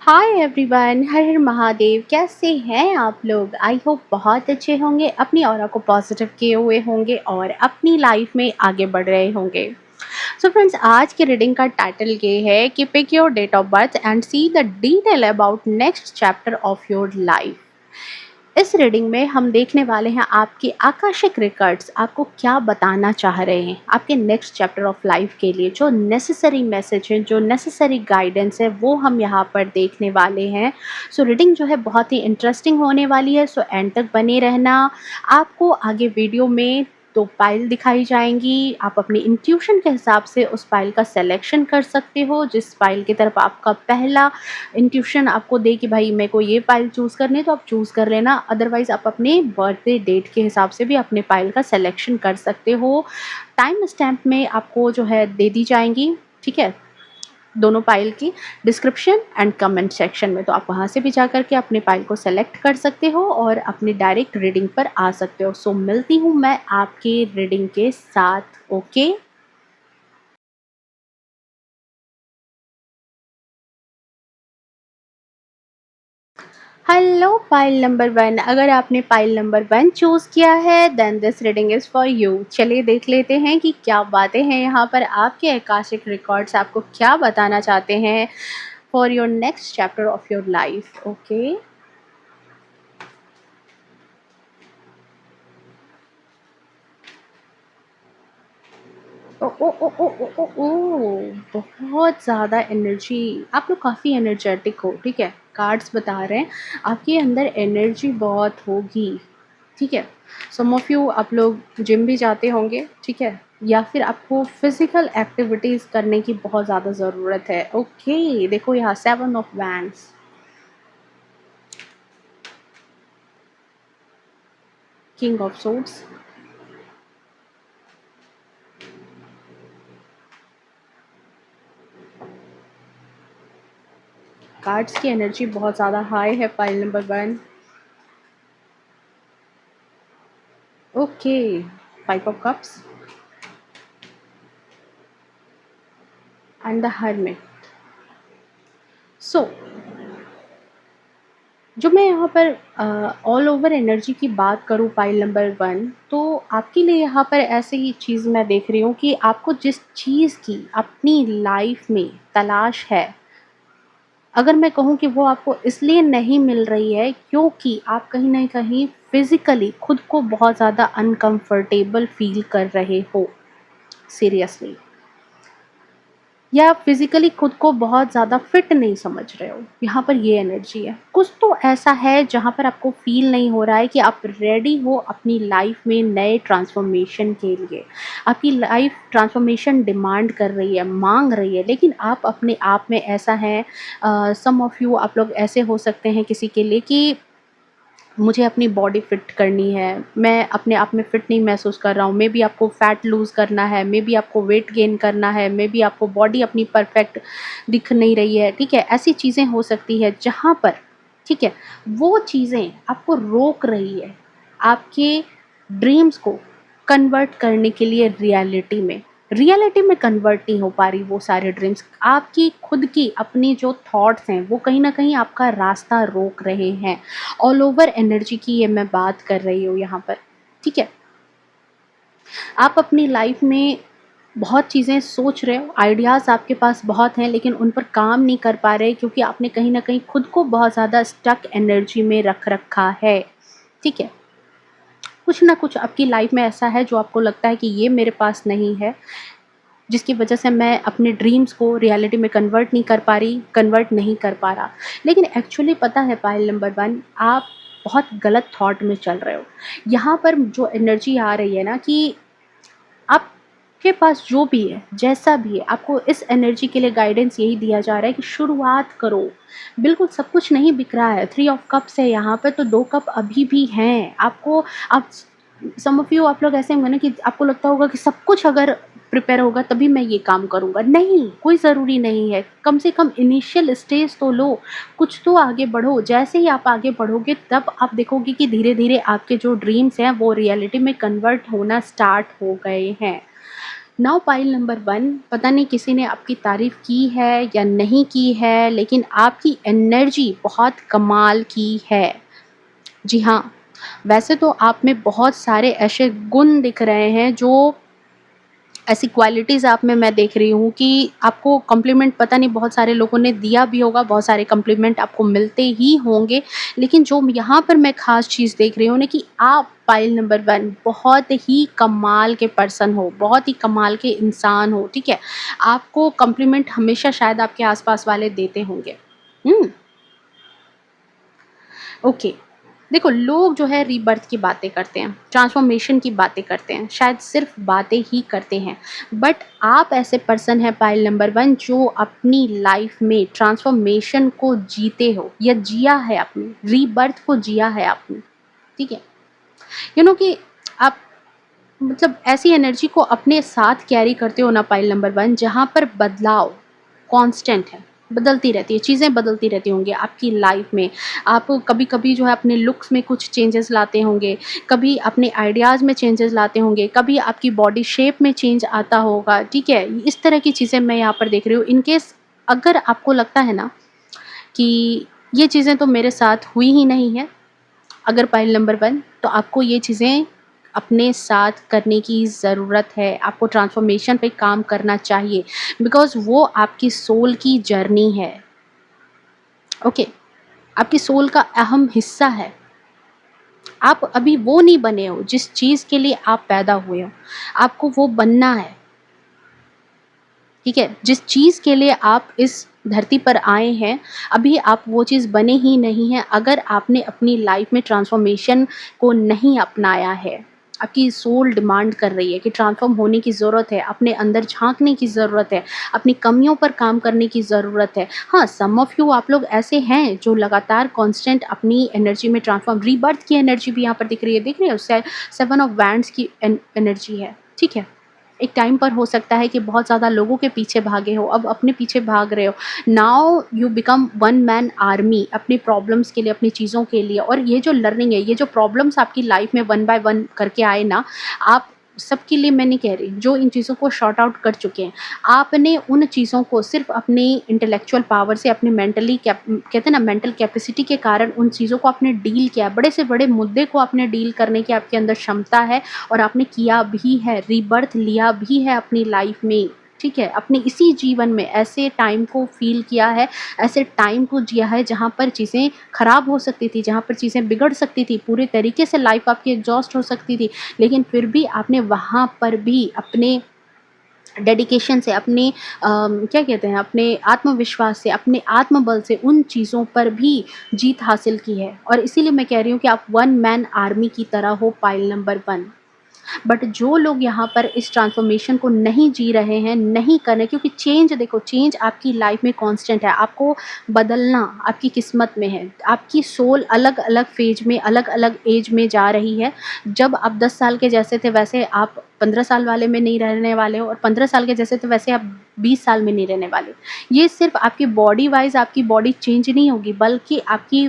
Hi everyone, हर हर महादेव। कैसे हैं आप लोग? आई होप बहुत अच्छे होंगे, अपनी ऑरा को पॉजिटिव किए हुए होंगे और अपनी लाइफ में आगे बढ़ रहे होंगे। सो फ्रेंड्स, आज की रीडिंग का टाइटल ये है कि pick your date of birth and see the detail about next chapter of your life. इस रीडिंग में हम देखने वाले हैं आपकी आकाशिक रिकॉर्ड्स आपको क्या बताना चाह रहे हैं आपके नेक्स्ट चैप्टर ऑफ लाइफ के लिए। जो नेसेसरी मैसेज है, जो नेसेसरी गाइडेंस है, वो हम यहाँ पर देखने वाले हैं। सो रीडिंग जो है बहुत ही इंटरेस्टिंग होने वाली है। सो एंड तक बने रहना। आपको आगे वीडियो में दो पाइल दिखाई जाएंगी। आप अपनी इंट्यूशन के हिसाब से उस पाइल का सिलेक्शन कर सकते हो। जिस पाइल की तरफ आपका पहला इंट्यूशन आपको दे कि भाई मेरे को ये पाइल चूज़ करनी है, तो आप चूज़ कर लेना। अदरवाइज़ आप अपने बर्थडे डेट के हिसाब से भी अपने पाइल का सिलेक्शन कर सकते हो। टाइम स्टैम्प में आपको जो है दे दी जाएंगी, ठीक है, दोनों पाइल की डिस्क्रिप्शन एंड कमेंट सेक्शन में। तो आप वहाँ से भी जा कर के अपने पाइल को सेलेक्ट कर सकते हो और अपनी डायरेक्ट रीडिंग पर आ सकते हो। सो मिलती हूँ मैं आपकी रीडिंग के साथ। Okay. Hello pile number one, अगर आपने पाइल नंबर वन चूज़ किया है then this reading is for you. चलिए देख लेते हैं कि क्या बातें हैं यहाँ पर। आपके आकाशिक रिकॉर्ड्स आपको क्या बताना चाहते हैं for your next chapter of your life. Okay. Oh oh oh oh oh oh oh, बहुत ज़्यादा एनर्जी। आप लोग काफ़ी एनर्जेटिक हो, ठीक है। कार्ड्स बता रहे हैं आपके अंदर एनर्जी बहुत होगी, ठीक है। सम ऑफ यू आप लोग जिम भी जाते होंगे, ठीक है, या फिर आपको फिजिकल एक्टिविटीज़ करने की बहुत ज़्यादा ज़रूरत है। ओके, देखो यहाँ 7 of wands, king of swords, cards की एनर्जी बहुत ज़्यादा हाई है pile number one. Okay, 5 of cups and the hermit. So जो मैं यहाँ पर ऑल ओवर एनर्जी की बात करूँ पाइल नंबर वन, तो आपके लिए यहाँ पर ऐसे ही चीज़ मैं देख रही हूँ कि आपको जिस चीज़ की अपनी लाइफ में तलाश है, अगर मैं कहूँ कि वो आपको इसलिए नहीं मिल रही है क्योंकि आप कहीं ना कहीं फिज़िकली खुद को बहुत ज़्यादा अनकंफर्टेबल फील कर रहे हो, सीरियसली, या फिजिकली खुद को बहुत ज़्यादा फिट नहीं समझ रहे हो। यहाँ पर ये एनर्जी है। कुछ तो ऐसा है जहाँ पर आपको फील नहीं हो रहा है कि आप रेडी हो अपनी लाइफ में नए ट्रांसफॉर्मेशन के लिए। आपकी लाइफ ट्रांसफॉर्मेशन डिमांड कर रही है, मांग रही है, लेकिन आप अपने आप में ऐसा है। सम ऑफ यू आप लोग ऐसे हो सकते हैं किसी के लिए कि मुझे अपनी बॉडी फिट करनी है, मैं अपने आप में फिट नहीं महसूस कर रहा हूँ। मे बी आपको फैट लूज़ करना है, मे बी आपको वेट गेन करना है, मे बी आपको बॉडी अपनी परफेक्ट दिख नहीं रही है, ठीक है। ऐसी चीज़ें हो सकती है जहाँ पर, ठीक है, वो चीज़ें आपको रोक रही है आपके ड्रीम्स को कन्वर्ट करने के लिए रियलिटी में कन्वर्ट नहीं हो पा रही वो सारे ड्रीम्स। आपकी खुद की अपनी जो थॉट्स हैं वो कहीं ना कहीं आपका रास्ता रोक रहे हैं। ऑल ओवर एनर्जी की ये मैं बात कर रही हूँ यहाँ पर, ठीक है। आप अपनी लाइफ में बहुत चीज़ें सोच रहे हो, आइडियाज़ आपके पास बहुत हैं, लेकिन उन पर काम नहीं कर पा रहे क्योंकि आपने कहीं ना कहीं खुद को बहुत ज़्यादा स्टक एनर्जी में रख रखा है, ठीक है। कुछ ना कुछ आपकी लाइफ में ऐसा है जो आपको लगता है कि ये मेरे पास नहीं है, जिसकी वजह से मैं अपने ड्रीम्स को रियलिटी में कन्वर्ट नहीं कर पा रही, कन्वर्ट नहीं कर पा रहा। लेकिन एक्चुअली पता है पाइल नंबर वन, आप बहुत गलत थॉट में चल रहे हो। यहाँ पर जो एनर्जी आ रही है ना कि आपके पास जो भी है, जैसा भी है, आपको इस एनर्जी के लिए गाइडेंस यही दिया जा रहा है कि शुरुआत करो। बिल्कुल सब कुछ नहीं बिक रहा है। 3 ऑफ कप्स है यहाँ पे, तो 2 कप अभी भी हैं आपको। आप सम ऑफ यू आप लोग ऐसे होंगे ना कि आपको लगता होगा कि सब कुछ अगर प्रिपेयर होगा तभी मैं ये काम करूँगा। नहीं, कोई ज़रूरी नहीं है। कम से कम इनिशियल स्टेज तो लो, कुछ तो आगे बढ़ो। जैसे ही आप आगे बढ़ोगे तब आप देखोगे कि धीरे-धीरे आपके जो ड्रीम्स हैं वो रियलिटी में कन्वर्ट होना स्टार्ट हो गए हैं। नाउ पाइल नंबर 1, पता नहीं किसी ने आपकी तारीफ़ की है या नहीं की है, लेकिन आपकी एनर्जी बहुत कमाल की है। जी हाँ, वैसे तो आप में बहुत सारे ऐसे गुण दिख रहे हैं, जो ऐसी क्वालिटीज़ आप में मैं देख रही हूँ कि आपको कॉम्प्लीमेंट पता नहीं बहुत सारे लोगों ने दिया भी होगा, बहुत सारे कॉम्प्लीमेंट आपको मिलते ही होंगे। लेकिन जो यहाँ पर मैं ख़ास चीज़ देख रही हूँ ना, कि आप पाइल नंबर 1 बहुत ही कमाल के पर्सन हो, बहुत ही कमाल के इंसान हो, ठीक है? आपको कॉम्प्लीमेंट हमेशा शायद आपके आस-पास वाले देते होंगे। हुँ? ओके। देखो, लोग जो है रीबर्थ की बातें करते हैं, ट्रांसफॉर्मेशन की बातें करते हैं, शायद सिर्फ बातें ही करते हैं। बट आप ऐसे पर्सन हैं पाइल नंबर 1, जो अपनी लाइफ में ट्रांसफॉर्मेशन को जीते हो या जिया है आपने, रीबर्थ को जिया है आपने, ठीक है? कि आप मतलब ऐसी एनर्जी को अपने साथ कैरी करते हो ना पाइल नंबर 1, जहाँ पर बदलाव कांस्टेंट है, बदलती रहती है, चीज़ें बदलती रहती होंगी आपकी लाइफ में। आप कभी-कभी जो है अपने लुक्स में कुछ चेंजेस लाते होंगे, कभी अपने आइडियाज़ में चेंजेस लाते होंगे, कभी आपकी बॉडी शेप में चेंज आता होगा, ठीक है? इस तरह की चीज़ें मैं यहाँ पर देख रही हूँ। इन केस अगर आपको लगता है ना कि ये चीज़ें तो मेरे साथ हुई ही नहीं है, अगर पाइल नंबर 1, तो आपको ये चीज़ें अपने साथ करने की ज़रूरत है। आपको ट्रांसफ़ॉर्मेशन पे काम करना चाहिए, बिकॉज़ वो आपकी सोल की जर्नी है, ओके? आपकी सोल का अहम हिस्सा है। आप अभी वो नहीं बने हो जिस चीज़ के लिए आप पैदा हुए हो। आपको वो बनना है, ठीक है? जिस चीज़ के लिए आप इस धरती पर आए हैं, अभी आप वो चीज़ बने ही नहीं हैं, अगर आपने अपनी लाइफ़ में ट्रांसफ़ॉर्मेशन को नहीं अपनाया है। आपकी सोल डिमांड कर रही है कि ट्रांसफ़ॉर्म होने की ज़रूरत है, अपने अंदर झाँकने की ज़रूरत है, अपनी कमियों पर काम करने की ज़रूरत है। हाँ, सम ऑफ यू आप लोग ऐसे हैं जो लगातार कांस्टेंट अपनी एनर्जी में ट्रांसफ़ॉर्म, रीबर्थ की एनर्जी भी यहाँ पर दिख रही है, देख रहे हो? 7 ऑफ वैंड्स की एनर्जी है, ठीक है? एक टाइम पर हो सकता है कि बहुत ज़्यादा लोगों के पीछे भागे हो, अब अपने पीछे भाग रहे हो। Now you become one man army अपनी प्रॉब्लम्स के लिए, अपनी चीज़ों के लिए। और ये जो लर्निंग है, ये जो प्रॉब्लम्स आपकी लाइफ में वन बाय वन करके आए ना, आप सबके लिए मैं नहीं कह रही, जो इन चीज़ों को सॉर्ट आउट कर चुके हैं। आपने उन चीज़ों को सिर्फ़ अपनी इंटेलेक्चुअल पावर से, अपने मेंटली कहते हैं ना, मेंटल कैपेसिटी के कारण उन चीज़ों को आपने डील किया। बड़े से बड़े मुद्दे को आपने डील करने की आपके अंदर क्षमता है, और आपने किया भी है, रीबर्थ लिया भी है अपनी लाइफ में, ठीक है? अपने इसी जीवन में ऐसे टाइम को फ़ील किया है, ऐसे टाइम को जिया है जहाँ पर चीज़ें ख़राब हो सकती थी, जहाँ पर चीज़ें बिगड़ सकती थी, पूरे तरीके से लाइफ़ आपकी एग्ज़ॉस्ट हो सकती थी। लेकिन फिर भी आपने वहाँ पर भी अपने डेडिकेशन से, अपने क्या कहते हैं, अपने आत्मविश्वास से, अपने आत्मबल से उन चीज़ों पर भी जीत हासिल की है। और इसीलिए मैं कह रही हूँ कि आप वन मैन आर्मी की तरह हो पाइल नंबर 1। बट जो लोग यहाँ पर इस ट्रांसफॉर्मेशन को नहीं जी रहे हैं, नहीं कर रहे, क्योंकि चेंज, देखो, चेंज आपकी लाइफ में कांस्टेंट है। आपको बदलना आपकी किस्मत में है। आपकी सोल अलग-अलग फेज में, अलग-अलग एज में जा रही है। जब आप 10 साल के जैसे थे, वैसे आप 15 साल वाले में नहीं रहने वाले हो, और 15 साल के जैसे थे, वैसे आप 20 साल में नहीं रहने वाले। ये सिर्फ़ आपकी बॉडी वाइज़ आपकी बॉडी चेंज नहीं होगी, बल्कि आपकी,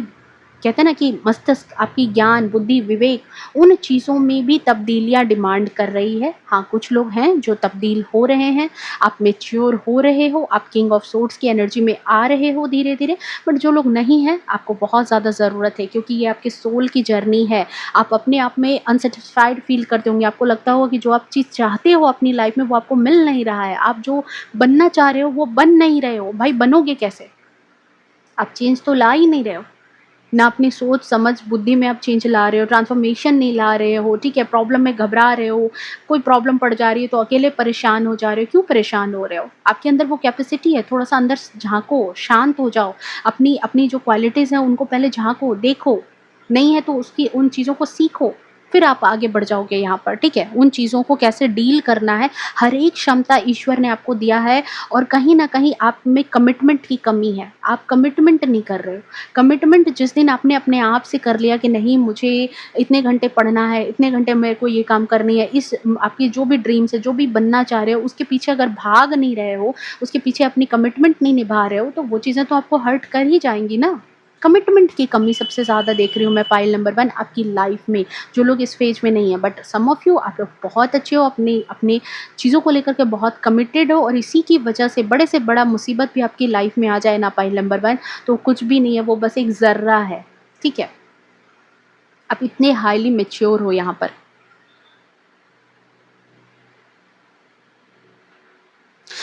कहते हैं ना कि मस्तिष्क, आपकी ज्ञान, बुद्धि, विवेक, उन चीज़ों में भी तब्दीलियाँ डिमांड कर रही है। हाँ, कुछ लोग हैं जो तब्दील हो रहे हैं, आप मैच्योर हो रहे हो, आप किंग ऑफ सोर्ड्स की एनर्जी में आ रहे हो धीरे-धीरे। बट जो लोग नहीं हैं, आपको बहुत ज़्यादा ज़रूरत है, क्योंकि ये आपके सोल की जर्नी है। आप अपने आप में अनसैटिस्फाइड फ़ील करते होंगे, आपको लगता होगा कि जो आप चीज़ चाहते हो अपनी लाइफ़ में, वो आपको मिल नहीं रहा है। आप जो बनना चाह रहे हो, वो बन नहीं रहे हो। भाई, बनोगे कैसे? आप चेंज तो ला ही नहीं रहे हो। ना अपनी सोच समझ बुद्धि में आप चेंज ला रहे हो, ट्रांसफॉर्मेशन नहीं ला रहे हो, ठीक है? प्रॉब्लम में घबरा रहे हो, कोई प्रॉब्लम पड़ जा रही है तो अकेले परेशान हो जा रहे हो। क्यों परेशान हो रहे हो? आपके अंदर वो कैपेसिटी है, थोड़ा-सा अंदर झाँको, शांत हो जाओ। अपनी अपनी जो क्वालिटीज़ हैं उनको पहले झाँको, देखो। नहीं है तो उसकी उन चीज़ों को सीखो, फिर आप आगे बढ़ जाओगे यहाँ पर, ठीक है? उन चीज़ों को कैसे डील करना है, हर एक क्षमता ईश्वर ने आपको दिया है, और कहीं न कहीं आप में कमिटमेंट की कमी है। आप कमिटमेंट नहीं कर रहे हो। कमिटमेंट जिस दिन आपने अपने आप से कर लिया कि नहीं, मुझे इतने घंटे पढ़ना है, इतने घंटे मेरे को ये काम करनी है, इस आपकी जो भी ड्रीम्स है, जो भी बनना चाह रहे हो, उसके पीछे अगर भाग नहीं रहे हो, उसके पीछे अपनी कमिटमेंट नहीं निभा रहे हो, तो वो चीज़ें तो आपको हर्ट कर ही जाएँगी ना। कमिटमेंट की कमी सबसे ज़्यादा देख रही हूँ मैं पाइल नंबर 1 आपकी लाइफ में, जो लोग इस फेज में नहीं है। बट सम ऑफ यू, आप लोग बहुत अच्छे हो, अपनी अपनी चीज़ों को लेकर के बहुत कमिटेड हो, और इसी की वजह से बड़े से बड़ा मुसीबत भी आपकी लाइफ में आ जाए ना पाइल नंबर 1, तो कुछ भी नहीं है, वो बस एक ज़र्रा है, ठीक है। आप इतने हाईली मैच्योर हो यहाँ पर।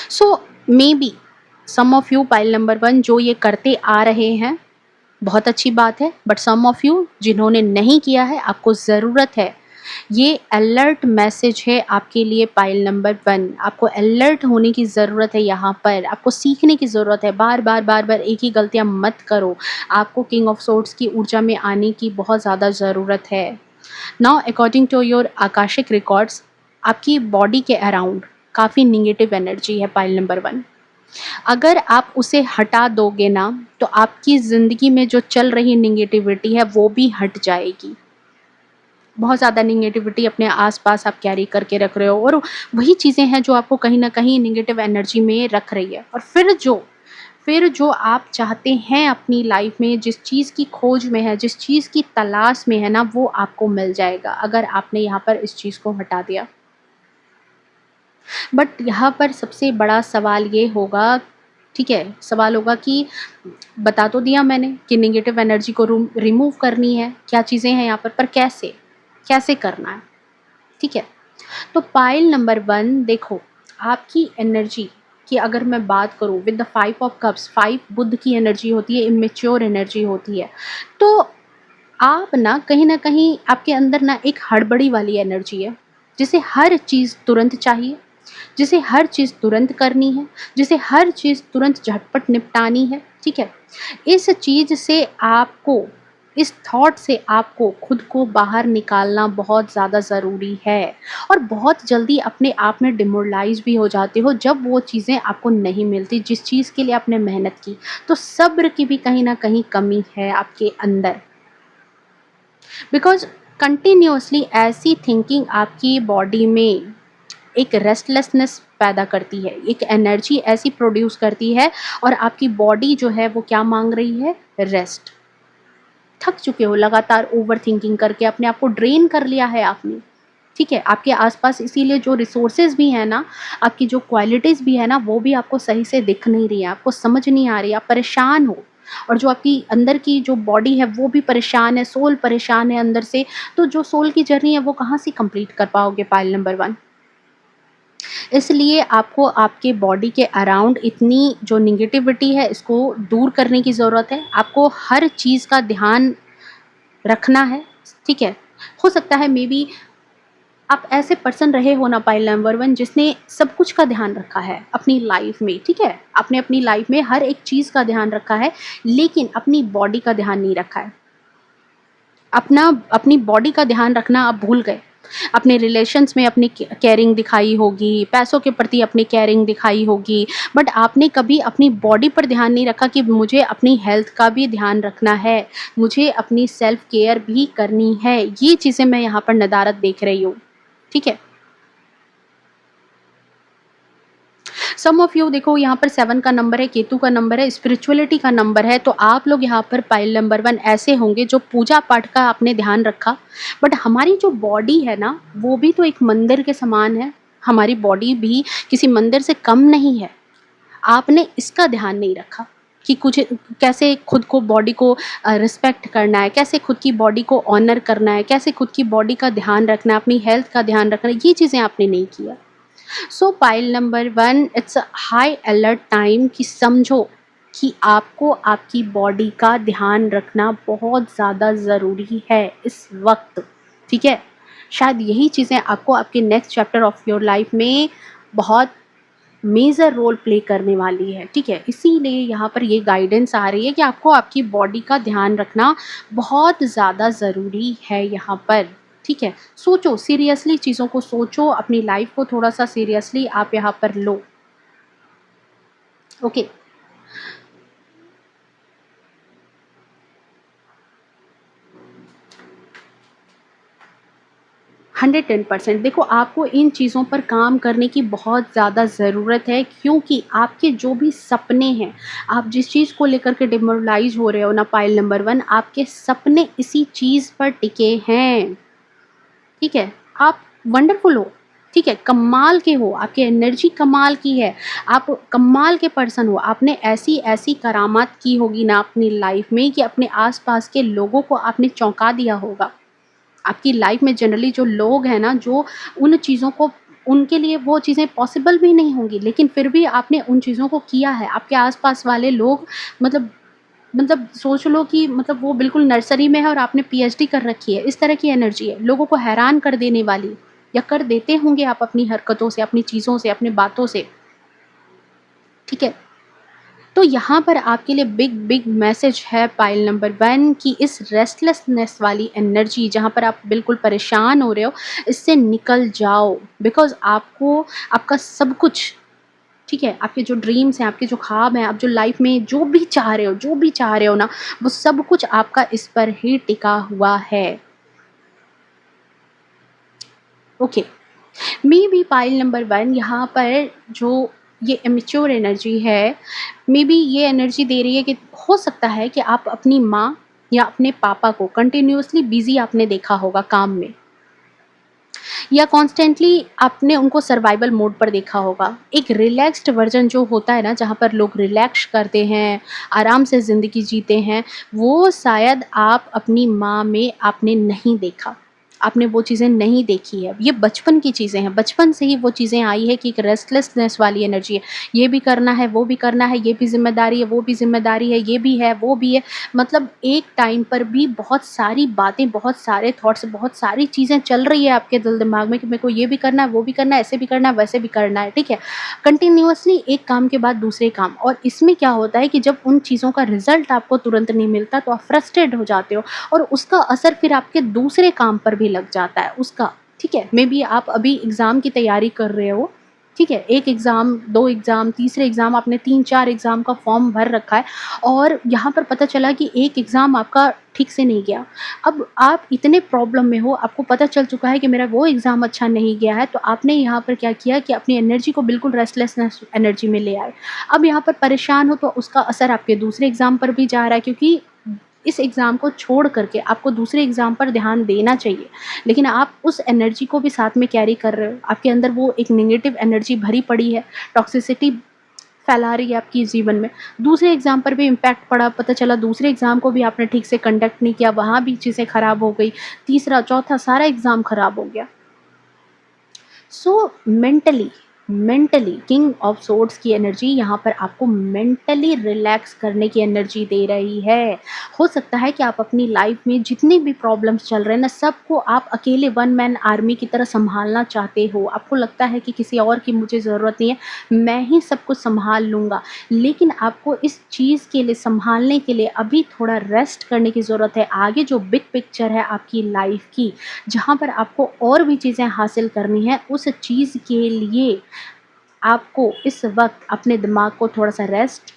So maybe some of you pile number 1 जो ये करते आ रहे हैं, बहुत अच्छी बात है। बट सम ऑफ यू जिन्होंने नहीं किया है, आपको ज़रूरत है। ये अलर्ट मैसेज है आपके लिए पाइल नंबर 1। आपको अलर्ट होने की ज़रूरत है यहाँ पर, आपको सीखने की ज़रूरत है। बार बार बार बार एक ही गलतियाँ मत करो। आपको किंग ऑफ सोर्ड्स की ऊर्जा में आने की बहुत ज़्यादा ज़रूरत है। Now according to your Akashic records, आपकी बॉडी के अराउंड काफ़ी निगेटिव एनर्जी है पाइल नंबर 1। अगर आप उसे हटा दोगे ना, तो आपकी ज़िंदगी में जो चल रही नेगेटिविटी है वो भी हट जाएगी। बहुत ज़्यादा नेगेटिविटी अपने आस-पास आप कैरी करके रख रहे हो, और वही चीज़ें हैं जो आपको कहीं न कहीं नेगेटिव एनर्जी में रख रही है। और फिर जो आप चाहते हैं अपनी लाइफ में, जिस चीज़ की खोज में है, जिस चीज़ की तलाश में है ना, वो आपको मिल जाएगा, अगर आपने यहाँ पर इस चीज़ को हटा दिया। बट यहाँ पर सबसे बड़ा सवाल ये होगा, ठीक है, सवाल होगा कि बता तो दिया मैंने कि नेगेटिव एनर्जी को रिमूव करनी है, क्या चीज़ें हैं यहाँ पर कैसे? कैसे करना है? ठीक है। तो पाइल नंबर 1 देखो, आपकी एनर्जी की अगर मैं बात करूँ with the 5 of cups, 5 Buddha की एनर्जी होती है, इमैच्योर एनर्जी होती है। तो आप ना कहीं न कहीं आपके अंदर ना एक हड़बड़ी वाली एनर्जी है, जिसे हर चीज़ तुरंत चाहिए, जिसे हर चीज़ तुरंत करनी है, जिसे हर चीज़ तुरंत झटपट निपटानी है, ठीक है? इस चीज़ से आपको, इस थॉट से आपको खुद को बाहर निकालना बहुत ज़्यादा ज़रूरी है, और बहुत जल्दी अपने आप में डिमोरलाइज़ भी हो जाते हो जब वो चीज़ें आपको नहीं मिलती, जिस चीज़ के लिए आपने मेहनत की। तो सब्र की भी कहीं न कहीं कमी है आपके अंदर। बिकॉज़ कंटिन्यूअसली ऐसी थिंकिंग आपकी बॉडी में एक रेस्टलेसनेस पैदा करती है, एक एनर्जी ऐसी प्रोड्यूस करती है, और आपकी बॉडी जो है वो क्या माँग रही है? रेस्ट। थक चुके हो लगातार ओवरथिंकिंग करके, अपने आप को ड्रेन कर लिया है आपने, ठीक है? आपके आस-पास इसीलिए जो रिसोर्सेज़ भी हैं ना, आपकी जो क्वालिटीज़ भी है ना, वो भी आपको सही से दिख नहीं रही है, आपको समझ नहीं आ रही है, आप परेशान हो, और जो आपकी अंदर की जो बॉडी है वो भी परेशान है, सोल परेशान है अंदर से। तो जो सोल की जर्नी है वो कहाँ से कंप्लीट कर पाओगे पाइल नंबर 1? इसलिए आपको आपके बॉडी के अराउंड इतनी जो नेगेटिविटी है इसको दूर करने की ज़रूरत है। आपको हर चीज़ का ध्यान रखना है, ठीक है? हो सकता है मे बी आप ऐसे पर्सन रहे हो ना पाइल नंबर 1 जिसने सब कुछ का ध्यान रखा है अपनी लाइफ में, ठीक है? आपने अपनी लाइफ में हर एक चीज़ का ध्यान रखा है, लेकिन अपनी बॉडी का ध्यान नहीं रखा है। अपनी बॉडी का ध्यान रखना आप भूल गए। अपने रिलेशंस में अपनी केयरिंग दिखाई होगी, पैसों के प्रति अपनी केयरिंग दिखाई होगी, बट आपने कभी अपनी बॉडी पर ध्यान नहीं रखा कि मुझे अपनी हेल्थ का भी ध्यान रखना है, मुझे अपनी सेल्फ केयर भी करनी है। ये चीज़ें मैं यहाँ पर नदारद देख रही हूँ, ठीक है? सम ऑफ यू देखो यहाँ पर 7 का नंबर है, केतु का नंबर है, स्पिरिचुअलिटी का नंबर है, तो आप लोग यहाँ पर पाइल नंबर 1 ऐसे होंगे जो पूजा पाठ का आपने ध्यान रखा। बट हमारी जो बॉडी है ना, वो भी तो एक मंदिर के समान है, हमारी बॉडी भी किसी मंदिर से कम नहीं है। आपने इसका ध्यान नहीं रखा कि कुछ कैसे खुद को बॉडी को रिस्पेक्ट करना है, कैसे खुद की बॉडी को ऑनर करना है, कैसे खुद की बॉडी का ध्यान रखना है, अपनी हेल्थ का ध्यान रखना है, ये चीज़ें आपने नहीं किया। सो pile number 1 it's a high alert time कि समझो कि आपको आपकी बॉडी का ध्यान रखना बहुत ज़्यादा ज़रूरी है इस वक्त, ठीक है? शायद यही चीज़ें आपको आपके next chapter of your life में बहुत मेजर रोल प्ले करने वाली है, ठीक है? इसीलिए यहाँ पर ये गाइडेंस आ रही है कि आपको आपकी बॉडी का ध्यान रखना बहुत ज़्यादा ज़रूरी है यहाँ पर, ठीक है? सोचो, सीरियसली चीज़ों को सोचो, अपनी लाइफ को थोड़ा-सा सीरियसली आप यहाँ पर लो, ओके? 110%। देखो, आपको इन चीज़ों पर काम करने की बहुत ज़्यादा ज़रूरत है, क्योंकि आपके जो भी सपने हैं, आप जिस चीज़ को लेकर के डिमोरलाइज़ हो रहे हो ना पाइल नंबर 1, आपके सपने इसी चीज़ पर टिके हैं, ठीक है? आप वंडरफुल हो, ठीक है? कमाल के हो, आपकी एनर्जी कमाल की है, आप कमाल के पर्सन हो। आपने ऐसी-ऐसी करामात की होगी ना अपनी लाइफ़ में कि अपने आस-पास के लोगों को आपने चौंका दिया होगा। आपकी लाइफ में जनरली जो लोग हैं ना, जो उन चीज़ों को, उनके लिए वो चीज़ें पॉसिबल भी नहीं होंगी, लेकिन फिर भी आपने उन चीज़ों को किया है। आपके आस-पास वाले लोग, मतलब सोच लो कि मतलब वो बिल्कुल नर्सरी में है और आपने पीएचडी कर रखी है। इस तरह की एनर्जी है, लोगों को हैरान कर देने वाली, या कर देते होंगे आप अपनी हरकतों से, अपनी चीज़ों से, अपनी बातों से, ठीक है? तो यहाँ पर आपके लिए बिग बिग मैसेज है पाइल नंबर 1 कि इस रेस्टलेसनेस वाली एनर्जी, जहाँ पर आप बिल्कुल परेशान हो रहे हो, इससे निकल जाओ। बिकॉज़ आपको आपका सब कुछ, ठीक है? आपके जो ड्रीम्स हैं, आपके जो ख्वाब हैं, आप जो लाइफ़ में जो भी चाह रहे हो ना, वो सब कुछ आपका इस पर ही टिका हुआ है। Okay. May be pile number 1 यहाँ पर जो ये इमेच्योर एनर्जी है, मे बी ये एनर्जी दे रही है कि हो सकता है कि आप अपनी माँ या अपने पापा को कंटिन्यूअसली बिज़ी आपने देखा होगा काम में, या कॉन्स्टेंटली आपने उनको सर्वाइवल मोड पर देखा होगा। एक रिलैक्स्ड वर्ज़न जो होता है ना, जहाँ पर लोग रिलैक्स करते हैं, आराम से ज़िंदगी जीते हैं, वो शायद आप अपनी माँ में आपने नहीं देखा। आपने वो चीज़ें नहीं देखी है। ये बचपन की चीज़ें हैं, बचपन से ही वो चीज़ें आई है कि एक रेस्टलेसनेस वाली एनर्जी है। ये भी करना है, वो भी करना है, ये भी ज़िम्मेदारी है, वो भी ज़िम्मेदारी है, ये भी है, वो भी है। मतलब एक टाइम पर भी बहुत सारी बातें, बहुत सारे थॉट्स, बहुत सारी चीज़ें चल रही है आपके दिल दिमाग में कि मेरे को ये भी करना है, वो भी करना है, ऐसे भी करना है, वैसे भी करना है, ठीक है? कंटिन्यूअसली एक काम के बाद दूसरे काम, और इसमें क्या होता है कि जब उन चीज़ों का रिज़ल्ट आपको तुरंत नहीं मिलता, तो आप फ्रस्ट्रेट हो जाते हो, और उसका असर फिर आपके दूसरे काम पर भी लग जाता है उसका, ठीक है? मेबी आप अभी एग्ज़ाम की तैयारी कर रहे हो, ठीक है? 1 एग्ज़ाम, 2 एग्ज़ाम, तीसरे एग्ज़ाम, आपने 3-4 एग्ज़ाम का फ़ॉर्म भर रखा है, और यहाँ पर पता चला कि एक एग्ज़ाम आपका ठीक से नहीं गया। अब आप इतने प्रॉब्लम में हो, आपको पता चल चुका है कि मेरा वो एग्ज़ाम अच्छा नहीं गया है, तो आपने यहाँ पर क्या किया कि अपनी एनर्जी को बिल्कुल रेस्टलेसनेस एनर्जी में ले आए। अब यहाँ पर परेशान हो, तो उसका असर आपके दूसरे एग्ज़ाम पर भी जा रहा है, क्योंकि इस एग्ज़ाम को छोड़ कर के आपको दूसरे एग्ज़ाम पर ध्यान देना चाहिए। लेकिन आप उस एनर्जी को भी साथ में कैरी कर रहे हो। आपके अंदर वो एक नेगेटिव एनर्जी भरी पड़ी है, टॉक्सिसिटी फैला रही है आपकी जीवन में। दूसरे एग्ज़ाम पर भी इम्पैक्ट पड़ा, पता चला दूसरे एग्ज़ाम को भी आपने ठीक से कंडक्ट नहीं किया, वहाँ भी चीज़ें खराब हो गई। तीसरा, चौथा, सारा एग्ज़ाम खराब हो गया। सो मेंटली, किंग ऑफ सोर्ड्स की एनर्जी यहाँ पर आपको मेंटली रिलैक्स करने की एनर्जी दे रही है। हो सकता है कि आप अपनी लाइफ में जितनी भी प्रॉब्लम्स चल रहे हैं ना, सबको आप अकेले वन मैन आर्मी की तरह संभालना चाहते हो। आपको लगता है कि किसी और की मुझे ज़रूरत नहीं है, मैं ही सब कुछ संभाल लूँगा। लेकिन आपको इस चीज़ के लिए, संभालने के लिए अभी थोड़ा रेस्ट करने की ज़रूरत है। आगे जो बिग पिक्चर है आपकी लाइफ की, जहाँ पर आपको और भी चीज़ें हासिल करनी है, उस चीज़ के लिए आपको इस वक़्त अपने दिमाग को थोड़ा-सा रेस्ट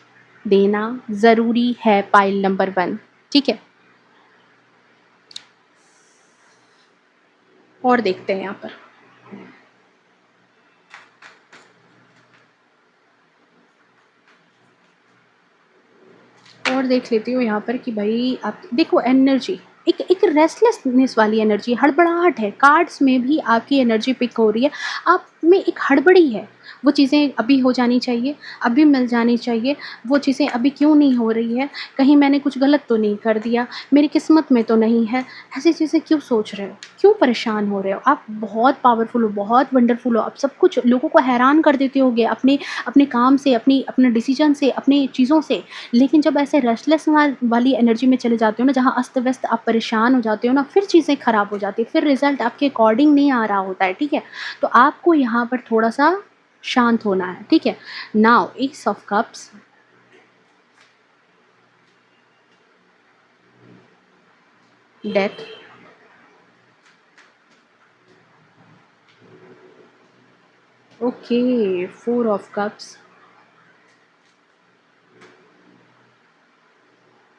देना ज़रूरी है, पाइल नंबर 1, ठीक है? और देखते हैं यहाँ पर। और देख लेती हूँ यहाँ पर कि भाई आप देखो, एनर्जी एक रेस्टलेसनेस वाली एनर्जी, हड़बड़ाहट है। कार्ड्स में भी आपकी एनर्जी पिक हो रही है। आप में एक हड़बड़ी है। वो चीज़ें अभी हो जानी चाहिए, अभी मिल जानी चाहिए। वो चीज़ें अभी क्यों नहीं हो रही है? कहीं मैंने कुछ गलत तो नहीं कर दिया? मेरी किस्मत में तो नहीं है? ऐसी चीज़ें क्यों सोच रहे हो? क्यों परेशान हो रहे हो? आप बहुत पावरफुल हो, बहुत वंडरफुल हो। आप सब कुछ लोगों को हैरान कर देते होगे अपने अपने काम से, अपने डिसीज़न से, अपनी चीज़ों से। लेकिन जब ऐसे रेस्टलेस वाली एनर्जी में चले जाते हो ना, जहाँ अस्त-व्यस्त आप परेशान हो जाते हो ना, फिर चीज़ें खराब हो जाती है, फिर रिज़ल्ट आपके अकॉर्डिंग नहीं आ रहा होता है, ठीक है? तो आपको यहाँ पर थोड़ा-सा शांत होना है, ठीक है? Now S of cups, death, okay, four of cups,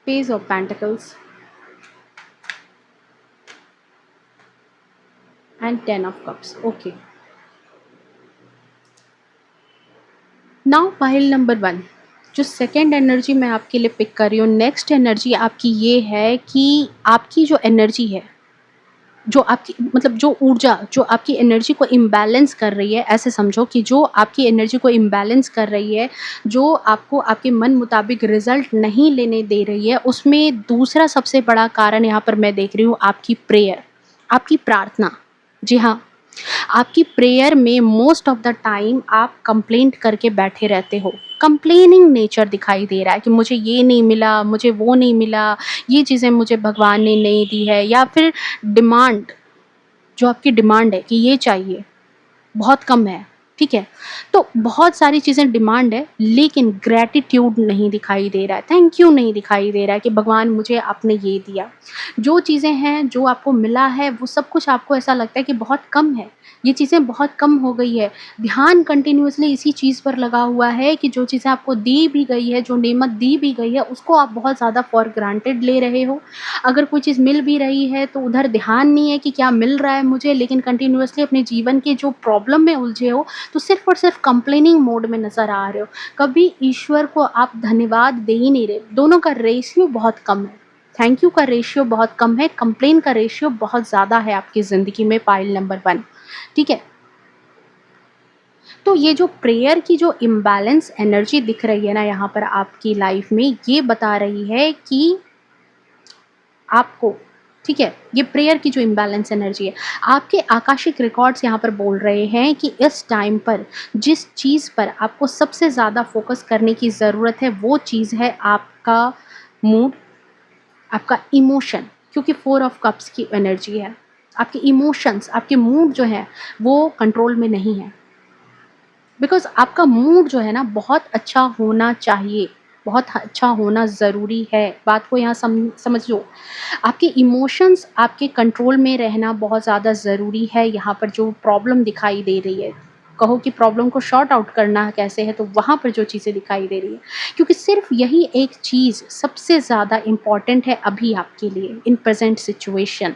page of pentacles and 10 of cups. Okay, now pile number 1, जो सेकंड एनर्जी मैं आपके लिए पिक कर रही हूँ, नेक्स्ट एनर्जी आपकी ये है कि आपकी जो एनर्जी है, जो आपकी मतलब जो ऊर्जा जो आपकी एनर्जी को इम्बैलेंस कर रही है, ऐसे समझो कि जो आपकी एनर्जी को इम्बैलेंस कर रही है, जो आपको आपके मन मुताबिक रिजल्ट नहीं लेने दे रही है, उसमें दूसरा सबसे बड़ा कारण यहाँ पर मैं देख रही हूँ आपकी प्रेयर, आपकी प्रार्थना। जी हाँ, आपकी प्रेयर में मोस्ट ऑफ द टाइम आप कंप्लेंट करके बैठे रहते हो। कंप्लेनिंग नेचर दिखाई दे रहा है कि मुझे ये नहीं मिला, मुझे वो नहीं मिला, ये चीज़ें मुझे भगवान ने नहीं दी है, या फिर डिमांड, जो आपकी डिमांड है कि ये चाहिए, बहुत कम है, ठीक है? तो बहुत सारी चीज़ें डिमांड है, लेकिन ग्रैटिट्यूड नहीं दिखाई दे रहा है, थैंक यू नहीं दिखाई दे रहा है कि भगवान मुझे आपने ये दिया। जो चीज़ें हैं, जो आपको मिला है, वो सब कुछ आपको ऐसा लगता है कि बहुत कम है, ये चीज़ें बहुत कम हो गई है। ध्यान कंटिन्यूअसली इसी चीज़ पर लगा हुआ है कि जो चीज़ें आपको दी भी गई है, जो नेमत दी भी गई है, उसको आप बहुत ज़्यादा फॉर ग्रांटेड ले रहे हो। अगर कोई चीज़ मिल भी रही है तो उधर ध्यान नहीं है कि क्या मिल रहा है मुझे, लेकिन कंटिन्यूअसली अपने जीवन के जो प्रॉब्लम में उलझे हो, तो सिर्फ और सिर्फ कंप्लेनिंग मोड में नज़र आ रहे हो। कभी ईश्वर को आप धन्यवाद दे ही नहीं रहे। दोनों का रेशियो बहुत कम है, थैंक यू का रेशियो बहुत कम है, कंप्लेन का रेशियो बहुत ज़्यादा है आपकी ज़िंदगी में, पाइल नंबर 1, ठीक है? तो ये जो प्रेयर की जो इम्बैलेंस एनर्जी दिख रही है ना यहाँ पर आपकी लाइफ में, ये बता रही है कि आपको, ठीक है, ये प्रेयर की जो इम्बैलेंस एनर्जी है, आपके आकाशिक रिकॉर्ड्स यहाँ पर बोल रहे हैं कि इस टाइम पर जिस चीज़ पर आपको सबसे ज़्यादा फोकस करने की ज़रूरत है, वो चीज़ है आपका मूड, आपका इमोशन, क्योंकि 4 ऑफ कप्स की एनर्जी है। आपके इमोशंस, आपके मूड जो है वो कंट्रोल में नहीं है, बिकॉज़ आपका मूड जो है ना बहुत अच्छा होना चाहिए, बहुत अच्छा होना ज़रूरी है। बात को यहाँ समझ लो। आपके इमोशंस, आपके कंट्रोल में रहना बहुत ज़्यादा ज़रूरी है। यहाँ पर जो प्रॉब्लम दिखाई दे रही है, कहो कि प्रॉब्लम को सॉर्ट आउट करना कैसे है, तो वहाँ पर जो चीज़ें दिखाई दे रही है, क्योंकि सिर्फ यही एक चीज़ सबसे ज़्यादा इम्पॉर्टेंट है अभी आपके लिए in present situation.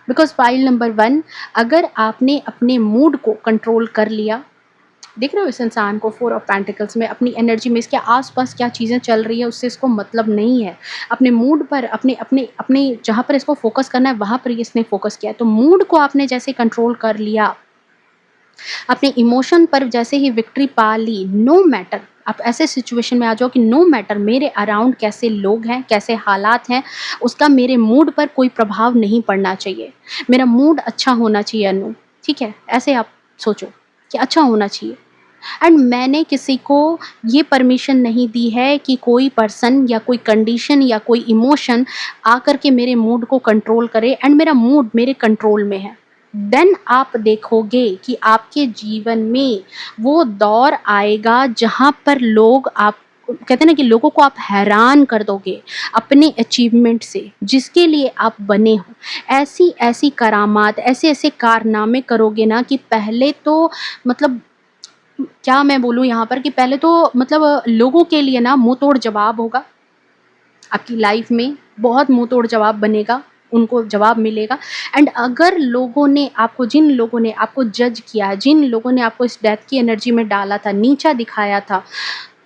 Because file number 1, अगर आपने अपने मूड को कंट्रोल कर लिया, देख रहे हो इस इंसान को 4 ऑफ पेंटिकल्स में, अपनी एनर्जी में इसके आस-पास क्या चीज़ें चल रही है उससे इसको मतलब नहीं है। अपने मूड पर, अपने अपने अपने जहाँ पर इसको फ़ोकस करना है वहाँ पर ही इसने फ़ोकस किया है। तो मूड को आपने जैसे कंट्रोल कर लिया, अपने इमोशन पर जैसे ही विक्ट्री पा ली, नो मैटर, आप ऐसे सिचुएशन में आ जाओ कि नो मैटर मेरे अराउंड कैसे लोग हैं, कैसे हालात हैं, उसका मेरे मूड पर कोई प्रभाव नहीं पड़ना चाहिए। मेरा मूड अच्छा होना चाहिए अनु, ठीक है? ऐसे आप सोचो कि अच्छा होना चाहिए। एंड मैंने किसी को ये परमिशन नहीं दी है कि कोई पर्सन या कोई कंडीशन या कोई इमोशन आकर के मेरे मूड को कंट्रोल करे, एंड मेरा मूड मेरे कंट्रोल में है। देन आप देखोगे कि आपके जीवन में वो दौर आएगा जहाँ पर लोग आप कहते हैं ना कि लोगों को आप हैरान कर दोगे अपने अचीवमेंट से, जिसके लिए आप बने हो। ऐसी ऐसी करामात, ऐसे ऐसे कारनामे करोगे ना कि पहले तो मतलब क्या मैं बोलूँ यहाँ पर कि पहले तो मतलब लोगों के लिए ना मुँह तोड़ जवाब होगा, आपकी लाइफ में बहुत मुँह तोड़ जवाब बनेगा, उनको जवाब मिलेगा। एंड अगर लोगों ने आपको, जिन लोगों ने आपको जज किया, जिन लोगों ने आपको इस डेथ की एनर्जी में डाला था, नीचा दिखाया था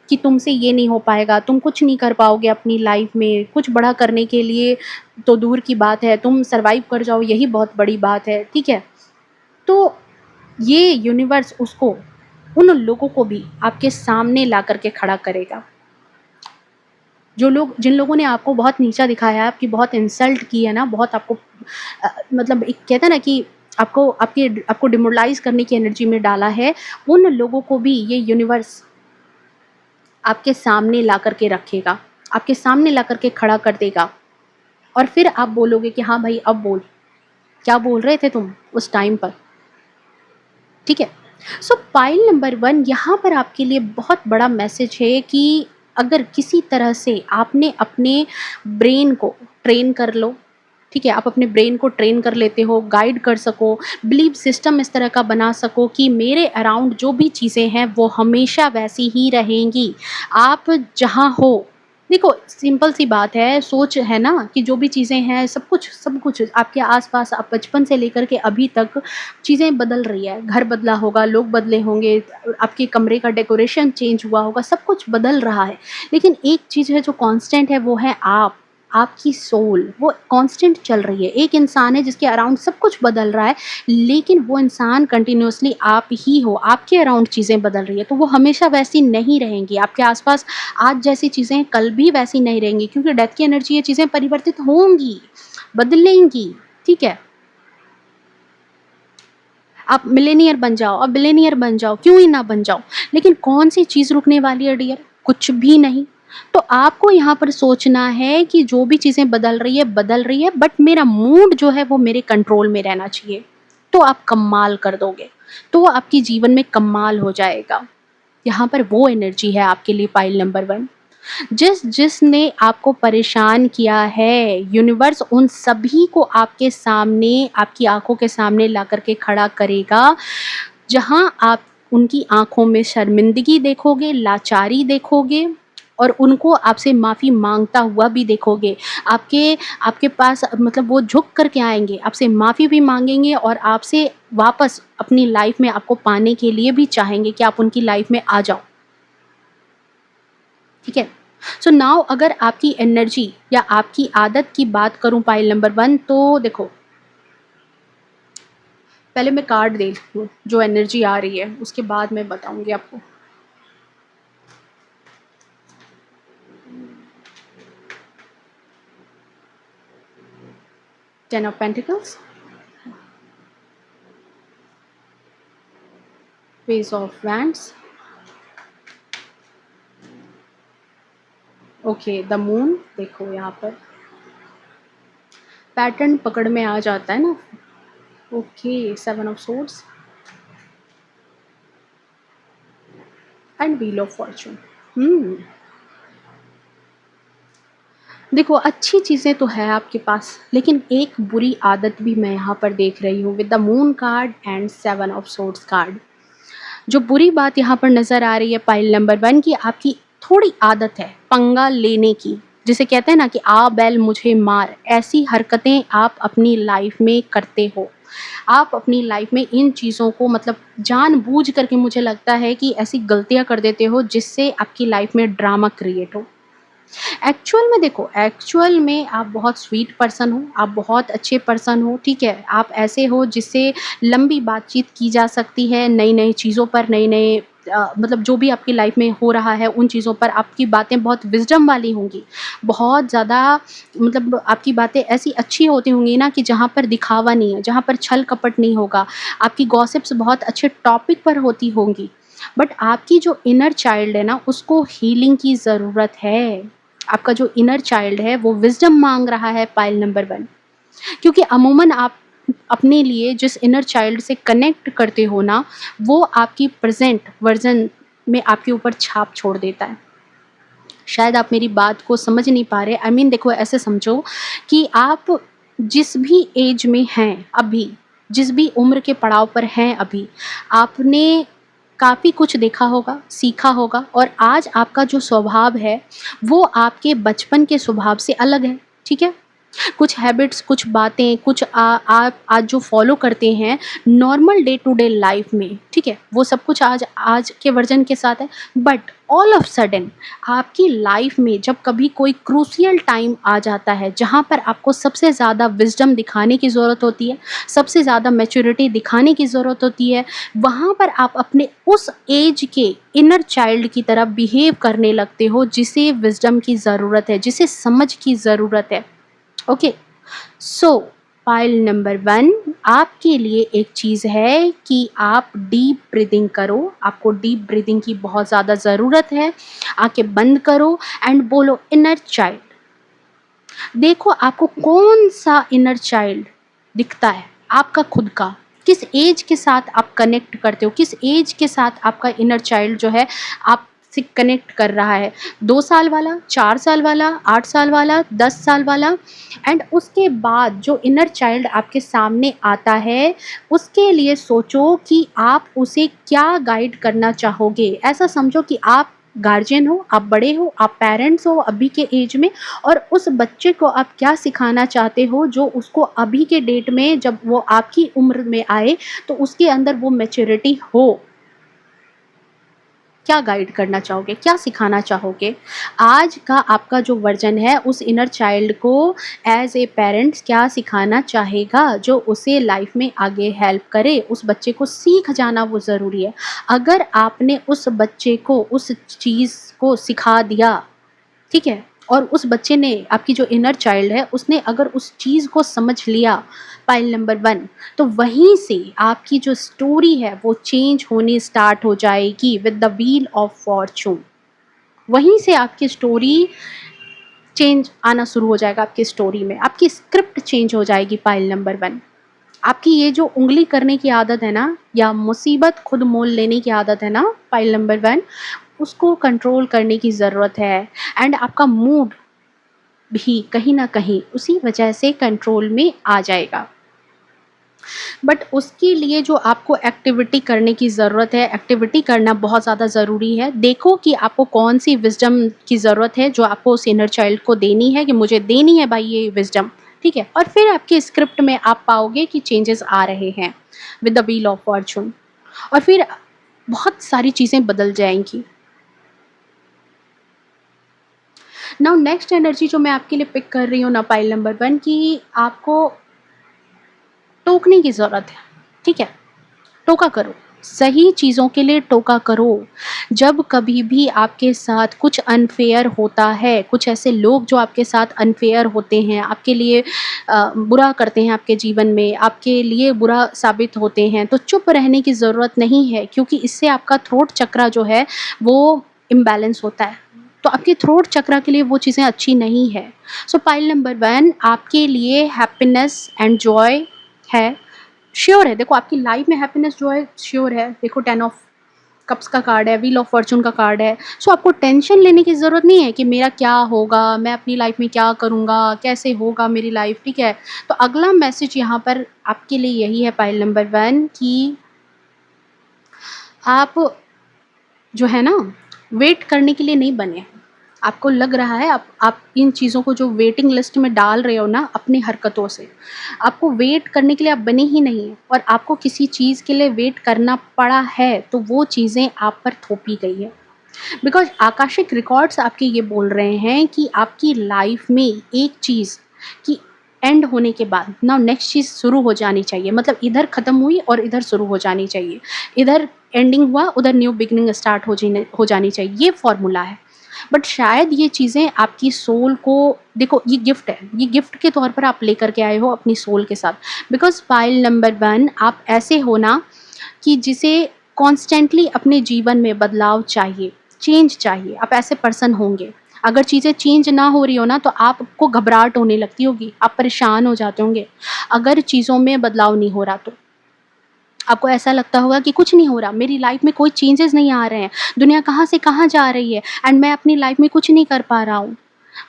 कि तुमसे ये नहीं हो पाएगा, तुम कुछ नहीं कर पाओगे अपनी लाइफ में, कुछ बड़ा करने के लिए तो दूर की बात है, तुम सर्वाइव कर जाओ यही बहुत बड़ी बात है, ठीक है? तो ये यूनिवर्स उसको, उन लोगों को भी आपके सामने ला करके खड़ा करेगा। जो लोग, जिन लोगों ने आपको बहुत नीचा दिखाया है, आपकी बहुत इंसल्ट की है ना, बहुत आपको मतलब एक कहते हैं ना कि आपको डिमोरलाइज़ करने की एनर्जी में डाला है, उन लोगों को भी ये यूनिवर्स आपके सामने ला कर के रखेगा, आपके सामने ला कर के खड़ा कर देगा। और फिर आप बोलोगे कि हाँ भाई अब बोल, क्या बोल रहे थे तुम उस टाइम पर, ठीक है? सो पाइल नंबर 1 यहाँ पर आपके लिए बहुत बड़ा मैसेज है कि अगर किसी तरह से आपने अपने ब्रेन को ट्रेन कर लो, ठीक है? आप अपने ब्रेन को ट्रेन कर लेते हो, गाइड कर सको, बिलीव सिस्टम इस तरह का बना सको कि मेरे अराउंड जो भी चीज़ें हैं वो हमेशा वैसी ही रहेंगी। आप जहाँ हो देखो, सिंपल सी बात है, सोच है ना कि जो भी चीज़ें हैं सब कुछ आपके आस-पास, आप बचपन से लेकर के अभी तक चीज़ें बदल रही है। घर बदला होगा, लोग बदले होंगे, आपके कमरे का डेकोरेशन चेंज हुआ होगा, सब कुछ बदल रहा है। लेकिन एक चीज़ है जो कांस्टेंट है, वो है आप। आपकी सोल वो कांस्टेंट चल रही है। एक इंसान है जिसके अराउंड सब कुछ बदल रहा है, लेकिन वो इंसान कंटिन्यूअसली आप ही हो, आपके अराउंड चीज़ें बदल रही है, तो वो हमेशा वैसी नहीं रहेंगी। आपके आस-पास आज जैसी चीज़ें कल भी वैसी नहीं रहेंगी, क्योंकि डेथ की एनर्जी, ये चीज़ें परिवर्तित होंगी, बदलेंगी, ठीक है? आप मिलेनियर बन जाओ, आप बिलियनियर बन जाओ, क्यों ही ना बन जाओ, लेकिन कौन-सी चीज़ रुकने वाली है डियर? कुछ भी नहीं। तो आपको यहाँ पर सोचना है कि जो भी चीज़ें बदल रही है, बट मेरा मूड जो है वो मेरे कंट्रोल में रहना चाहिए। तो आप कमाल कर दोगे, तो आपके जीवन में कमाल हो जाएगा। यहाँ पर वो एनर्जी है आपके लिए पाइल नंबर 1। जिसने आपको परेशान किया है, यूनिवर्स उन सभी को आपके सामने, आपकी आँखों के सामने ला कर के खड़ा करेगा, जहाँ आप उनकी आँखों में शर्मिंदगी देखोगे, लाचारी देखोगे और उनको आपसे माफ़ी माँगता हुआ भी देखोगे। आपके आपके पास मतलब वो झुक कर के आएँगे, आपसे माफ़ी भी माँगेंगे और आपसे वापस अपनी लाइफ़ में आपको पाने के लिए भी चाहेंगे कि आप उनकी लाइफ़ में आ जाओ। ठीक है? सो नाउ अगर आपकी एनर्जी या आपकी आदत की बात करूँ पाइल नंबर 1, तो देखो, पहले मैं कार्ड देख लूँ, जो एनर्जी आ रही है, उसके बाद मैं बताऊँगी आपको। Ten of pentacles, page of wands, okay, the moon. देखो यहाँ पर पैटर्न पकड़ में आ जाता है ना। Okay, seven of swords and wheel of Fortune. देखो, अच्छी चीज़ें तो है आपके पास, लेकिन एक बुरी आदत भी मैं यहाँ पर देख रही हूँ with the moon card and seven of swords card. जो बुरी बात यहाँ पर नज़र आ रही है पाइल नंबर 1 की, आपकी थोड़ी आदत है पंगा लेने की, जिसे कहते हैं ना कि आ बैल मुझे मार, ऐसी हरकतें आप अपनी लाइफ में करते हो। आप अपनी लाइफ में इन चीज़ों को मतलब जानबूझ करके, मुझे लगता है कि ऐसी गलतियाँ कर देते हो जिससे आपकी लाइफ में ड्रामा क्रिएट हो। एक्चुअल में आप बहुत स्वीट पर्सन हो, आप बहुत अच्छे पर्सन हो, ठीक है? आप ऐसे हो जिससे लंबी बातचीत की जा सकती है, नई-नई चीज़ों पर, नए-नए मतलब जो भी आपकी लाइफ में हो रहा है, उन चीज़ों पर आपकी बातें बहुत विज़डम वाली होंगी। बहुत ज़्यादा मतलब आपकी बातें ऐसी अच्छी होती होंगी ना कि जहाँ पर दिखावा नहीं है, जहाँ पर छल-कपट नहीं होगा। आपकी गॉसिप्स बहुत अच्छे टॉपिक पर होती होंगी। बट आपकी जो इनर चाइल्ड है ना, उसको हीलिंग की ज़रूरत है। आपका जो इनर चाइल्ड है वो विज़डम माँग रहा है पाइल नंबर 1, क्योंकि अमूमन आप अपने लिए जिस इनर चाइल्ड से कनेक्ट करते हो ना, वो आपकी प्रेज़ेंट वर्ज़न में आपके ऊपर छाप छोड़ देता है। शायद आप मेरी बात को समझ नहीं पा रहे। आई मीन देखो, ऐसे समझो कि आप जिस भी एज में हैं अभी, जिस भी उम्र के पड़ाव पर हैं अभी, आपने काफ़ी कुछ देखा होगा, सीखा होगा और आज आपका जो स्वभाव है, वो आपके बचपन के स्वभाव से अलग है, ठीक है? कुछ हैबिट्स, कुछ बातें, कुछ आप आज जो फ़ॉलो करते हैं normal day to day life में, ठीक है? वो सब कुछ आज आज के वर्ज़न के साथ है। बट ऑल ऑफ सडन आपकी लाइफ़ में जब कभी कोई क्रूशियल टाइम आ जाता है, जहाँ पर आपको सबसे ज़्यादा विज़डम दिखाने की ज़रूरत होती है, सबसे ज़्यादा मैच्योरिटी दिखाने की ज़रूरत होती है, वहाँ पर आप अपने उस एज के इनर चाइल्ड की तरह बिहेव करने लगते हो, जिसे विज़डम की ज़रूरत है, जिसे समझ की ज़रूरत है। ओके, सो पाइल नंबर 1 आपके लिए एक चीज़ है कि आप डीप ब्रीदिंग करो। आपको डीप ब्रीदिंग की बहुत ज़्यादा ज़रूरत है। आंखें बंद करो एंड बोलो इनर चाइल्ड। देखो, आपको कौन सा इनर चाइल्ड दिखता है, आपका खुद का। किस एज के साथ आप कनेक्ट करते हो, किस एज के साथ आपका इनर चाइल्ड जो है आपसे कनेक्ट कर रहा है। 2 साल वाला, 4 साल वाला, 8 साल वाला, 10 साल वाला। एंड उसके बाद जो इनर चाइल्ड आपके सामने आता है, उसके लिए सोचो कि आप उसे क्या गाइड करना चाहोगे। ऐसा समझो कि आप गार्जियन हो, आप बड़े हो, आप पेरेंट्स हो अभी के एज में, और उस बच्चे को आप क्या सिखाना चाहते हो जो उसको अभी के डेट में जब वो आपकी उम्र में आए तो उसके अंदर वो मैच्योरिटी हो। क्या गाइड करना चाहोगे? क्या सिखाना चाहोगे? आज का आपका जो वर्ज़न है उस इनर चाइल्ड को एज़ ए पेरेंट्स क्या सिखाना चाहेगा जो उसे लाइफ़ में आगे हेल्प करे? उस बच्चे को सीख जाना वो ज़रूरी है। अगर आपने उस बच्चे को उस चीज़ को सिखा दिया, ठीक है? और उस बच्चे ने, आपकी जो इनर चाइल्ड है, उसने अगर उस चीज़ को समझ लिया, पाइल नंबर 1, तो वहीं से आपकी जो स्टोरी है वो चेंज होनी स्टार्ट हो जाएगी with the wheel of Fortune. वहीं से आपकी स्टोरी चेंज आना शुरू हो जाएगा आपकी स्टोरी में। आपकी स्क्रिप्ट चेंज हो जाएगी पाइल नंबर 1। आपकी ये जो उँगली करने की आदत है ना, या मुसीबत खुद मोल लेने की आदत है ना, पाइल नंबर 1, उसको कंट्रोल करने की ज़रूरत है। एंड आपका मूड भी कहीं न कहीं उसी वजह से कंट्रोल में आ जाएगा। बट उसके लिए जो आपको एक्टिविटी करने की ज़रूरत है, एक्टिविटी करना बहुत ज़्यादा ज़रूरी है। देखो कि आपको कौन-सी विज़डम की ज़रूरत है जो आपको उस इनर चाइल्ड को देनी है कि मुझे देनी है भाई ये विज़डम, ठीक है? और फिर आपके स्क्रिप्ट में आप पाओगे कि चेंजेस आ रहे हैं with the wheel of Fortune, और फिर बहुत सारी चीज़ें बदल जाएँगी। नाउ नेक्स्ट एनर्जी जो मैं आपके लिए पिक कर रही हूँ ना, पाइल नंबर 1, कि आपको टोकने की ज़रूरत है, ठीक है? टोका करो, सही चीज़ों के लिए टोका करो। जब कभी भी आपके साथ कुछ अनफ़ेयर होता है, कुछ ऐसे लोग जो आपके साथ अनफ़ेयर होते हैं, आपके लिए बुरा करते हैं आपके जीवन में, आपके लिए बुरा साबित होते हैं, तो चुप रहने की ज़रूरत नहीं है, क्योंकि इससे आपका थ्रोट चक्रा जो है वो इम्बैलेंस होता है। तो आपके थ्रोट चक्रा के लिए वो चीज़ें अच्छी नहीं है। सो पाइल नंबर 1 आपके लिए हैप्पीनेस एंड जॉय है। श्योर है, देखो आपकी लाइफ में हैप्पीनेस जो है श्योर है। देखो 10 ऑफ कप्स का कार्ड है, व्हील ऑफ फॉर्च्यून का कार्ड है। सो आपको टेंशन लेने की ज़रूरत नहीं है कि मेरा क्या होगा, मैं अपनी लाइफ में क्या करूँगा, कैसे होगा मेरी लाइफ, ठीक है? तो अगला मैसेज यहाँ पर आपके लिए यही है पाइल नंबर 1, कि आप जो है ना, वेट करने के लिए नहीं बने। आपको लग रहा है आप इन चीज़ों को जो वेटिंग लिस्ट में डाल रहे हो ना अपनी हरकतों से, आपको वेट करने के लिए आप बने ही नहीं हैं, और आपको किसी चीज़ के लिए वेट करना पड़ा है तो वो चीज़ें आप पर थोपी गई है। बिकॉज़ आकाशिक रिकॉर्ड्स आपके ये बोल रहे हैं कि आपकी लाइफ में एक चीज़ की एंड होने के बाद नाउ नेक्स्ट चीज़ शुरू हो जानी चाहिए। मतलब इधर ख़त्म हुई और इधर शुरू हो जानी चाहिए। इधर एंडिंग हुआ, उधर न्यू बिगिनिंग स्टार्ट हो जानी चाहिए। ये फ़ॉर्मूला है। बट शायद ये चीज़ें आपकी सोल को, देखो ये गिफ्ट है, ये गिफ्ट के तौर पर आप लेकर के आए हो अपनी सोल के साथ। बिकॉज़ फाइल नंबर 1 आप ऐसे हो ना कि जिसे कॉन्स्टेंटली अपने जीवन में बदलाव चाहिए, चेंज चाहिए, आप ऐसे पर्सन होंगे। अगर चीज़ें चेंज ना हो रही हो ना तो आपको घबराहट होने लगती होगी, आप परेशान हो जाते होंगे। अगर चीज़ों में बदलाव नहीं हो रहा तो आपको ऐसा लगता होगा कि कुछ नहीं हो रहा, मेरी लाइफ में कोई चेंजेस नहीं आ रहे हैं, दुनिया कहाँ से कहाँ जा रही है एंड मैं अपनी लाइफ में कुछ नहीं कर पा रहा हूँ।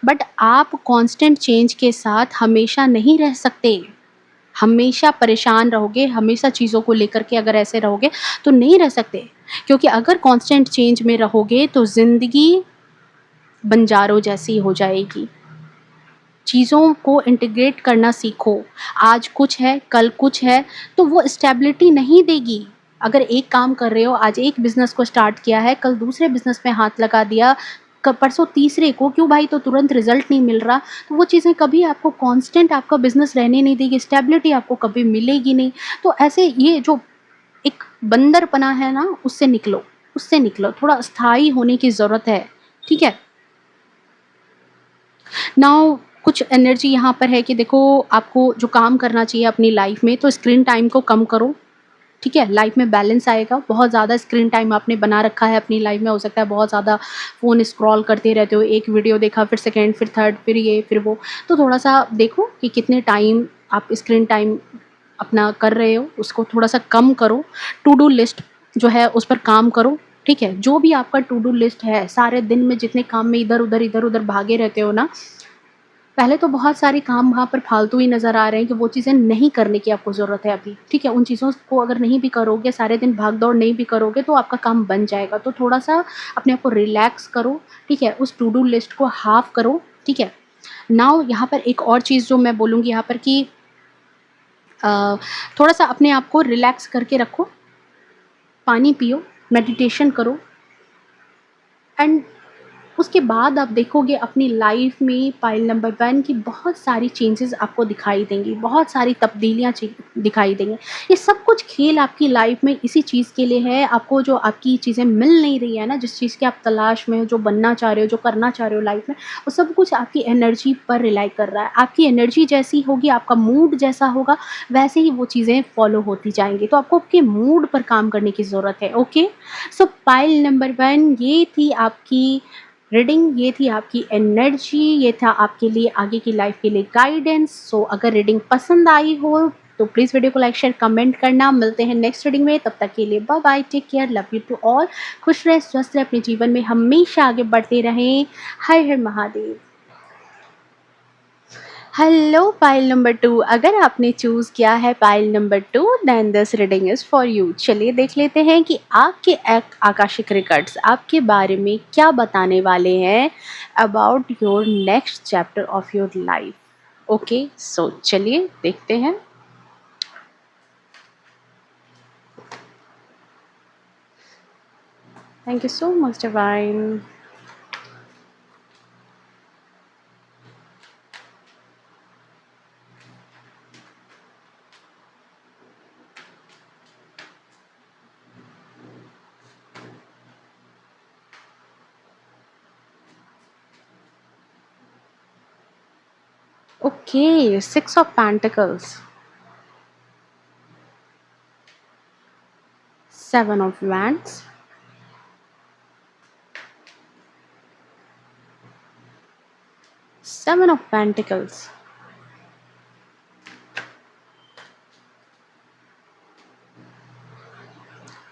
बट आप कांस्टेंट चेंज के साथ हमेशा नहीं रह सकते। हमेशा परेशान रहोगे, हमेशा चीज़ों को लेकर के अगर ऐसे रहोगे तो नहीं रह सकते। क्योंकि अगर कांस्टेंट चेंज में रहोगे तो ज़िंदगी बंजारों जैसी हो जाएगी। चीज़ों को इंटीग्रेट करना सीखो। आज कुछ है, कल कुछ है, तो वो स्टेबिलिटी नहीं देगी। अगर एक काम कर रहे हो, आज एक बिज़नेस को स्टार्ट किया है, कल दूसरे बिज़नेस में हाथ लगा दिया, परसों तीसरे को, क्यों भाई तो तुरंत रिजल्ट नहीं मिल रहा, तो वो चीज़ें कभी आपको कांस्टेंट आपका बिज़नेस रहने नहीं देगी, स्टेबिलिटी आपको कभी मिलेगी नहीं। तो ऐसे ये जो एक बंदरपना है ना, उससे निकलो, उससे निकलो। थोड़ा स्थायी होने की ज़रूरत है, ठीक है? नाउ कुछ एनर्जी यहाँ पर है कि देखो आपको जो काम करना चाहिए अपनी लाइफ में, तो स्क्रीन टाइम को कम करो, ठीक है? लाइफ में बैलेंस आएगा। बहुत ज़्यादा स्क्रीन टाइम आपने बना रखा है अपनी लाइफ में, हो सकता है बहुत ज़्यादा फ़ोन स्क्रॉल करते रहते हो, एक वीडियो देखा, फिर सेकंड, फिर थर्ड, फिर ये, फिर वो। तो थोड़ा-सा देखो कि कितने टाइम आप स्क्रीन टाइम अपना कर रहे हो, उसको थोड़ा-सा कम करो। टू डू लिस्ट जो है उस पर काम करो, ठीक है? जो भी आपका टू डू लिस्ट है, सारे दिन में जितने काम में इधर-उधर, इधर-उधर भागे रहते हो ना, पहले तो बहुत सारे काम वहाँ पर फालतू ही नज़र आ रहे हैं कि वो चीज़ें नहीं करने की आपको ज़रूरत है अभी, ठीक है? उन चीज़ों को अगर नहीं भी करोगे, सारे दिन भाग-दौड़ नहीं भी करोगे तो आपका काम बन जाएगा। तो थोड़ा-सा अपने आप को रिलैक्स करो, ठीक है? उस टू डू लिस्ट को हाफ़ करो, ठीक है? नाउ यहाँ पर एक और चीज़ जो मैं बोलूँगी यहाँ पर कि अ, थोड़ा-सा अपने आप को रिलैक्स करके रखो, पानी पियो, मेडिटेशन करो एंड उसके बाद आप देखोगे अपनी लाइफ में पाइल नंबर 1 की बहुत सारी चेंजेस आपको दिखाई देंगी, बहुत सारी तब्दीलियाँ दिखाई देंगी। ये सब कुछ खेल आपकी लाइफ में इसी चीज़ के लिए है, आपको जो आपकी चीज़ें मिल नहीं रही है ना, जिस चीज़ की आप तलाश में हो, जो बनना चाह रहे हो, जो करना चाह रहे हो लाइफ में, वो सब कुछ आपकी एनर्जी पर रिलाई कर रहा है। आपकी एनर्जी जैसी होगी, आपका मूड जैसा होगा, वैसे ही वो चीज़ें फॉलो होती जाएँगी। तो आपको आपके मूड पर काम करने की ज़रूरत है, ओके? सो पाइल नंबर 1 ये थी आपकी रीडिंग, ये थी आपकी एनर्जी, ये था आपके लिए आगे की लाइफ के लिए गाइडेंस। सो अगर रीडिंग पसंद आई हो तो प्लीज़ वीडियो को लाइक शेयर कमेंट करना। मिलते हैं नेक्स्ट रीडिंग में, तब तक के लिए bye bye, take care, love you to all. खुश रहे, स्वस्थ रहे, अपने जीवन में हमेशा आगे बढ़ते रहें। हर हर महादेव। हेलो पाइल नंबर 2, अगर आपने चूज़ किया है pile number 2 then this reading is for you. चलिए देख लेते हैं कि आपके आकाशिक रिकॉर्ड्स आपके बारे में क्या बताने वाले हैं about your next chapter of your life. Okay, so चलिए देखते हैं। Thank you so much divine. Okay, 6 of pentacles, 7 of wands, 7 of pentacles,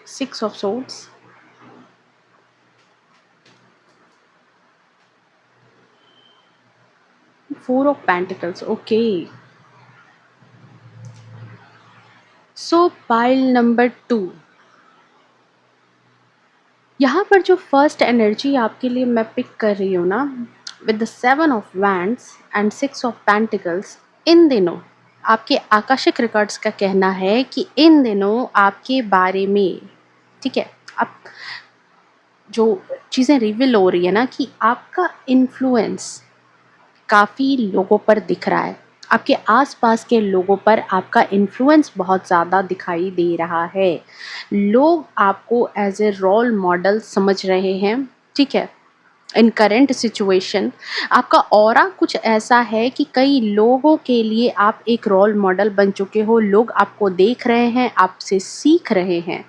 6 of swords, 4 of pentacles। Okay, so pile number 2, यहाँ पर जो फर्स्ट एनर्जी आपके लिए मैं pick कर रही हूँ ना, with the 7 of wands and 6 of pentacles, इन दिनों आपके आकाशिक रिकॉर्ड्स का कहना है कि इन दिनों आपके बारे में, ठीक है, आप जो चीज़ें रिवील हो रही है ना कि आपका इन्फ्लुएंस काफ़ी लोगों पर दिख रहा है। आपके आस-पास के लोगों पर आपका इन्फ्लुएंस बहुत ज़्यादा दिखाई दे रहा है। लोग आपको एज़ ए रोल मॉडल समझ रहे हैं, ठीक है? इन करंट सिचुएशन आपका ऑरा कुछ ऐसा है कि कई लोगों के लिए आप एक रोल मॉडल बन चुके हो। लोग आपको देख रहे हैं, आपसे सीख रहे हैं।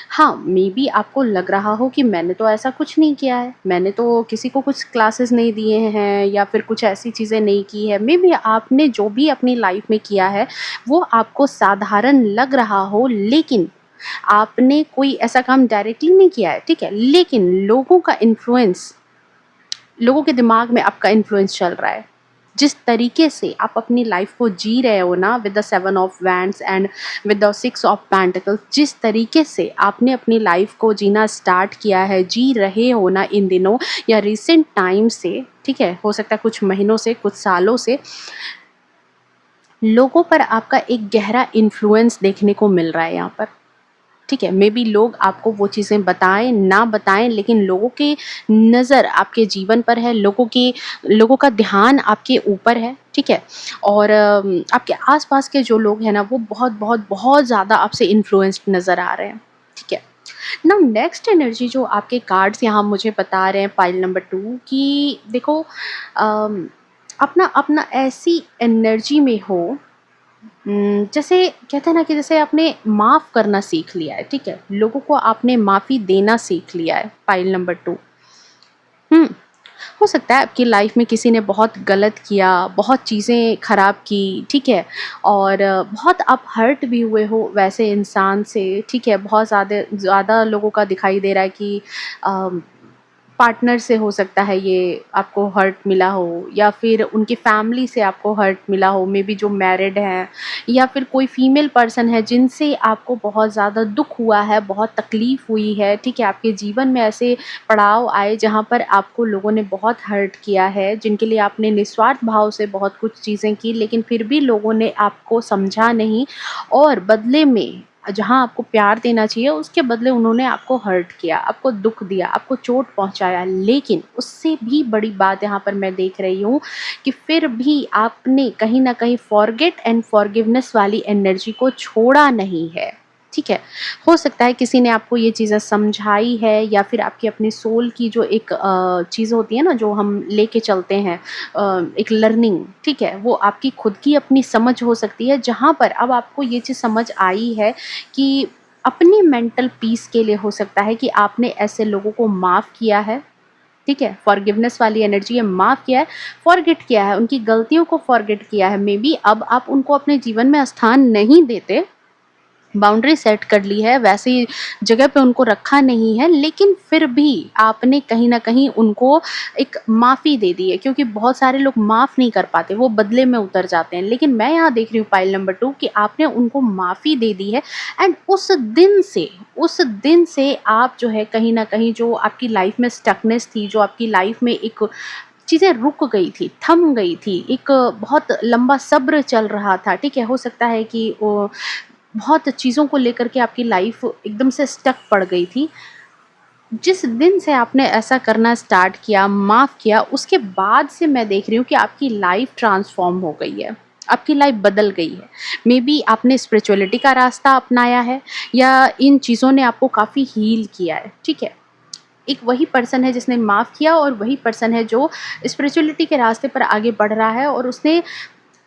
हाँ, मे बी आपको लग रहा हो कि मैंने तो ऐसा कुछ नहीं किया है, मैंने तो किसी को कुछ क्लासेस नहीं दिए हैं या फिर कुछ ऐसी चीज़ें नहीं की है। मे बी आपने जो भी अपनी लाइफ में किया है वो आपको साधारण लग रहा हो, लेकिन आपने कोई ऐसा काम डायरेक्टली नहीं किया है, ठीक है? लेकिन लोगों का इन्फ्लुएंस, लोगों के दिमाग में आपका इन्फ्लुएंस चल रहा है। जिस तरीके से आप अपनी लाइफ को जी रहे हो ना, with the 7 of wands and with the 6 of pentacles, जिस तरीके से आपने अपनी लाइफ को जीना स्टार्ट किया है, जी रहे हो ना इन दिनों या रिसेंट टाइम से, ठीक है, हो सकता है कुछ महीनों से, कुछ सालों से, लोगों पर आपका एक गहरा इन्फ्लुएंस देखने को मिल रहा है यहाँ पर, ठीक है? मे बी लोग आपको वो चीज़ें बताएँ, ना बताएँ, लेकिन लोगों की नज़र आपके जीवन पर है, लोगों का ध्यान आपके ऊपर है, ठीक है? और आपके आस-पास के जो लोग हैं ना, वो बहुत ज़्यादा आपसे इन्फ्लुएंस्ड नज़र आ रहे हैं, ठीक है? नाउ नेक्स्ट एनर्जी जो आपके कार्ड्स यहाँ मुझे बता रहे हैं पाइल नंबर 2 कि देखो, अम, अपना अपना ऐसी एनर्जी में हो, जैसे कहते हैं ना कि जैसे आपने माफ़ करना सीख लिया है, ठीक है? लोगों को आपने माफ़ी देना सीख लिया है, पाइल नंबर 2। हुँ, हो सकता है आपकी लाइफ़ में किसी ने बहुत गलत किया, बहुत चीज़ें ख़राब की, ठीक है? और बहुत आप हर्ट भी हुए हो वैसे इंसान से, ठीक है? बहुत ज़्यादा ज़्यादा लोगों का दिखाई दे रहा है कि अ पार्टनर से हो सकता है ये आपको हर्ट मिला हो, या फिर उनकी फैमिली से आपको हर्ट मिला हो, मे बी जो मैरिड हैं, या फिर कोई फीमेल पर्सन है जिनसे आपको बहुत ज़्यादा दुख हुआ है, बहुत तकलीफ़ हुई है, ठीक है? आपके जीवन में ऐसे पड़ाव आए जहाँ पर आपको लोगों ने बहुत हर्ट किया है, जिनके लिए आपने निस्वार्थ भाव से बहुत कुछ चीज़ें की, लेकिन फिर भी लोगों ने आपको समझा नहीं, और बदले में जहाँ आपको प्यार देना चाहिए उसके बदले उन्होंने आपको हर्ट किया, आपको दुःख दिया, आपको चोट पहुँचाया। लेकिन उससे भी बड़ी बात यहाँ पर मैं देख रही हूँ कि फिर भी आपने कहीं न कहीं फॉरगेट एंड फॉरगिवनेस वाली एनर्जी को छोड़ा नहीं है, ठीक है? हो सकता है किसी ने आपको ये चीज़ें समझाई है, या फिर आपकी अपनी सोल की जो एक चीज़ होती है ना, जो हम लेके चलते हैं, एक लर्निंग, ठीक है? वो आपकी खुद की अपनी समझ हो सकती है, जहाँ पर अब आपको ये चीज़ समझ आई है कि अपनी मेंटल पीस के लिए हो सकता है कि आपने ऐसे लोगों को माफ़ किया है, ठीक है? फॉरगिवनेस वाली एनर्जी है, माफ़ किया है, फॉरगेट किया है, उनकी गलतियों को फॉरगेट किया है। मेबी अब आप उनको अपने जीवन में स्थान नहीं देते, बाउंड्री सेट कर ली है, वैसी जगह पे उनको रखा नहीं है, लेकिन फिर भी आपने कहीं न कहीं उनको एक माफ़ी दे दी है, क्योंकि बहुत सारे लोग माफ़ नहीं कर पाते, वो बदले में उतर जाते हैं। लेकिन मैं यहाँ देख रही हूँ पाइल नंबर 2 कि आपने उनको माफ़ी दे दी है, एंड उस दिन से आप जो है कहीं न कहीं जो आपकी लाइफ़ में स्टकनेस थी, जो आपकी लाइफ़ में एक चीज़ें रुक गई थी, थम गई थी, एक बहुत लंबा सब्र चल रहा था, ठीक है? हो सकता है कि वो बहुत चीज़ों को लेकर के आपकी लाइफ एकदम से स्टक पड़ गई थी। जिस दिन से आपने ऐसा करना स्टार्ट किया, माफ़ किया, उसके बाद से मैं देख रही हूँ कि आपकी लाइफ ट्रांसफ़ॉर्म हो गई है। आपकी लाइफ बदल गई है। मेबी आपने स्पिरिचुअलिटी का रास्ता अपनाया है, या इन चीज़ों ने आपको काफ़ी हील किया है, ठीक है? एक वही पर्सन है जिसने माफ़ किया, और वही पर्सन है जो स्पिरिचुअलिटी के रास्ते पर आगे बढ़ रहा है और उसने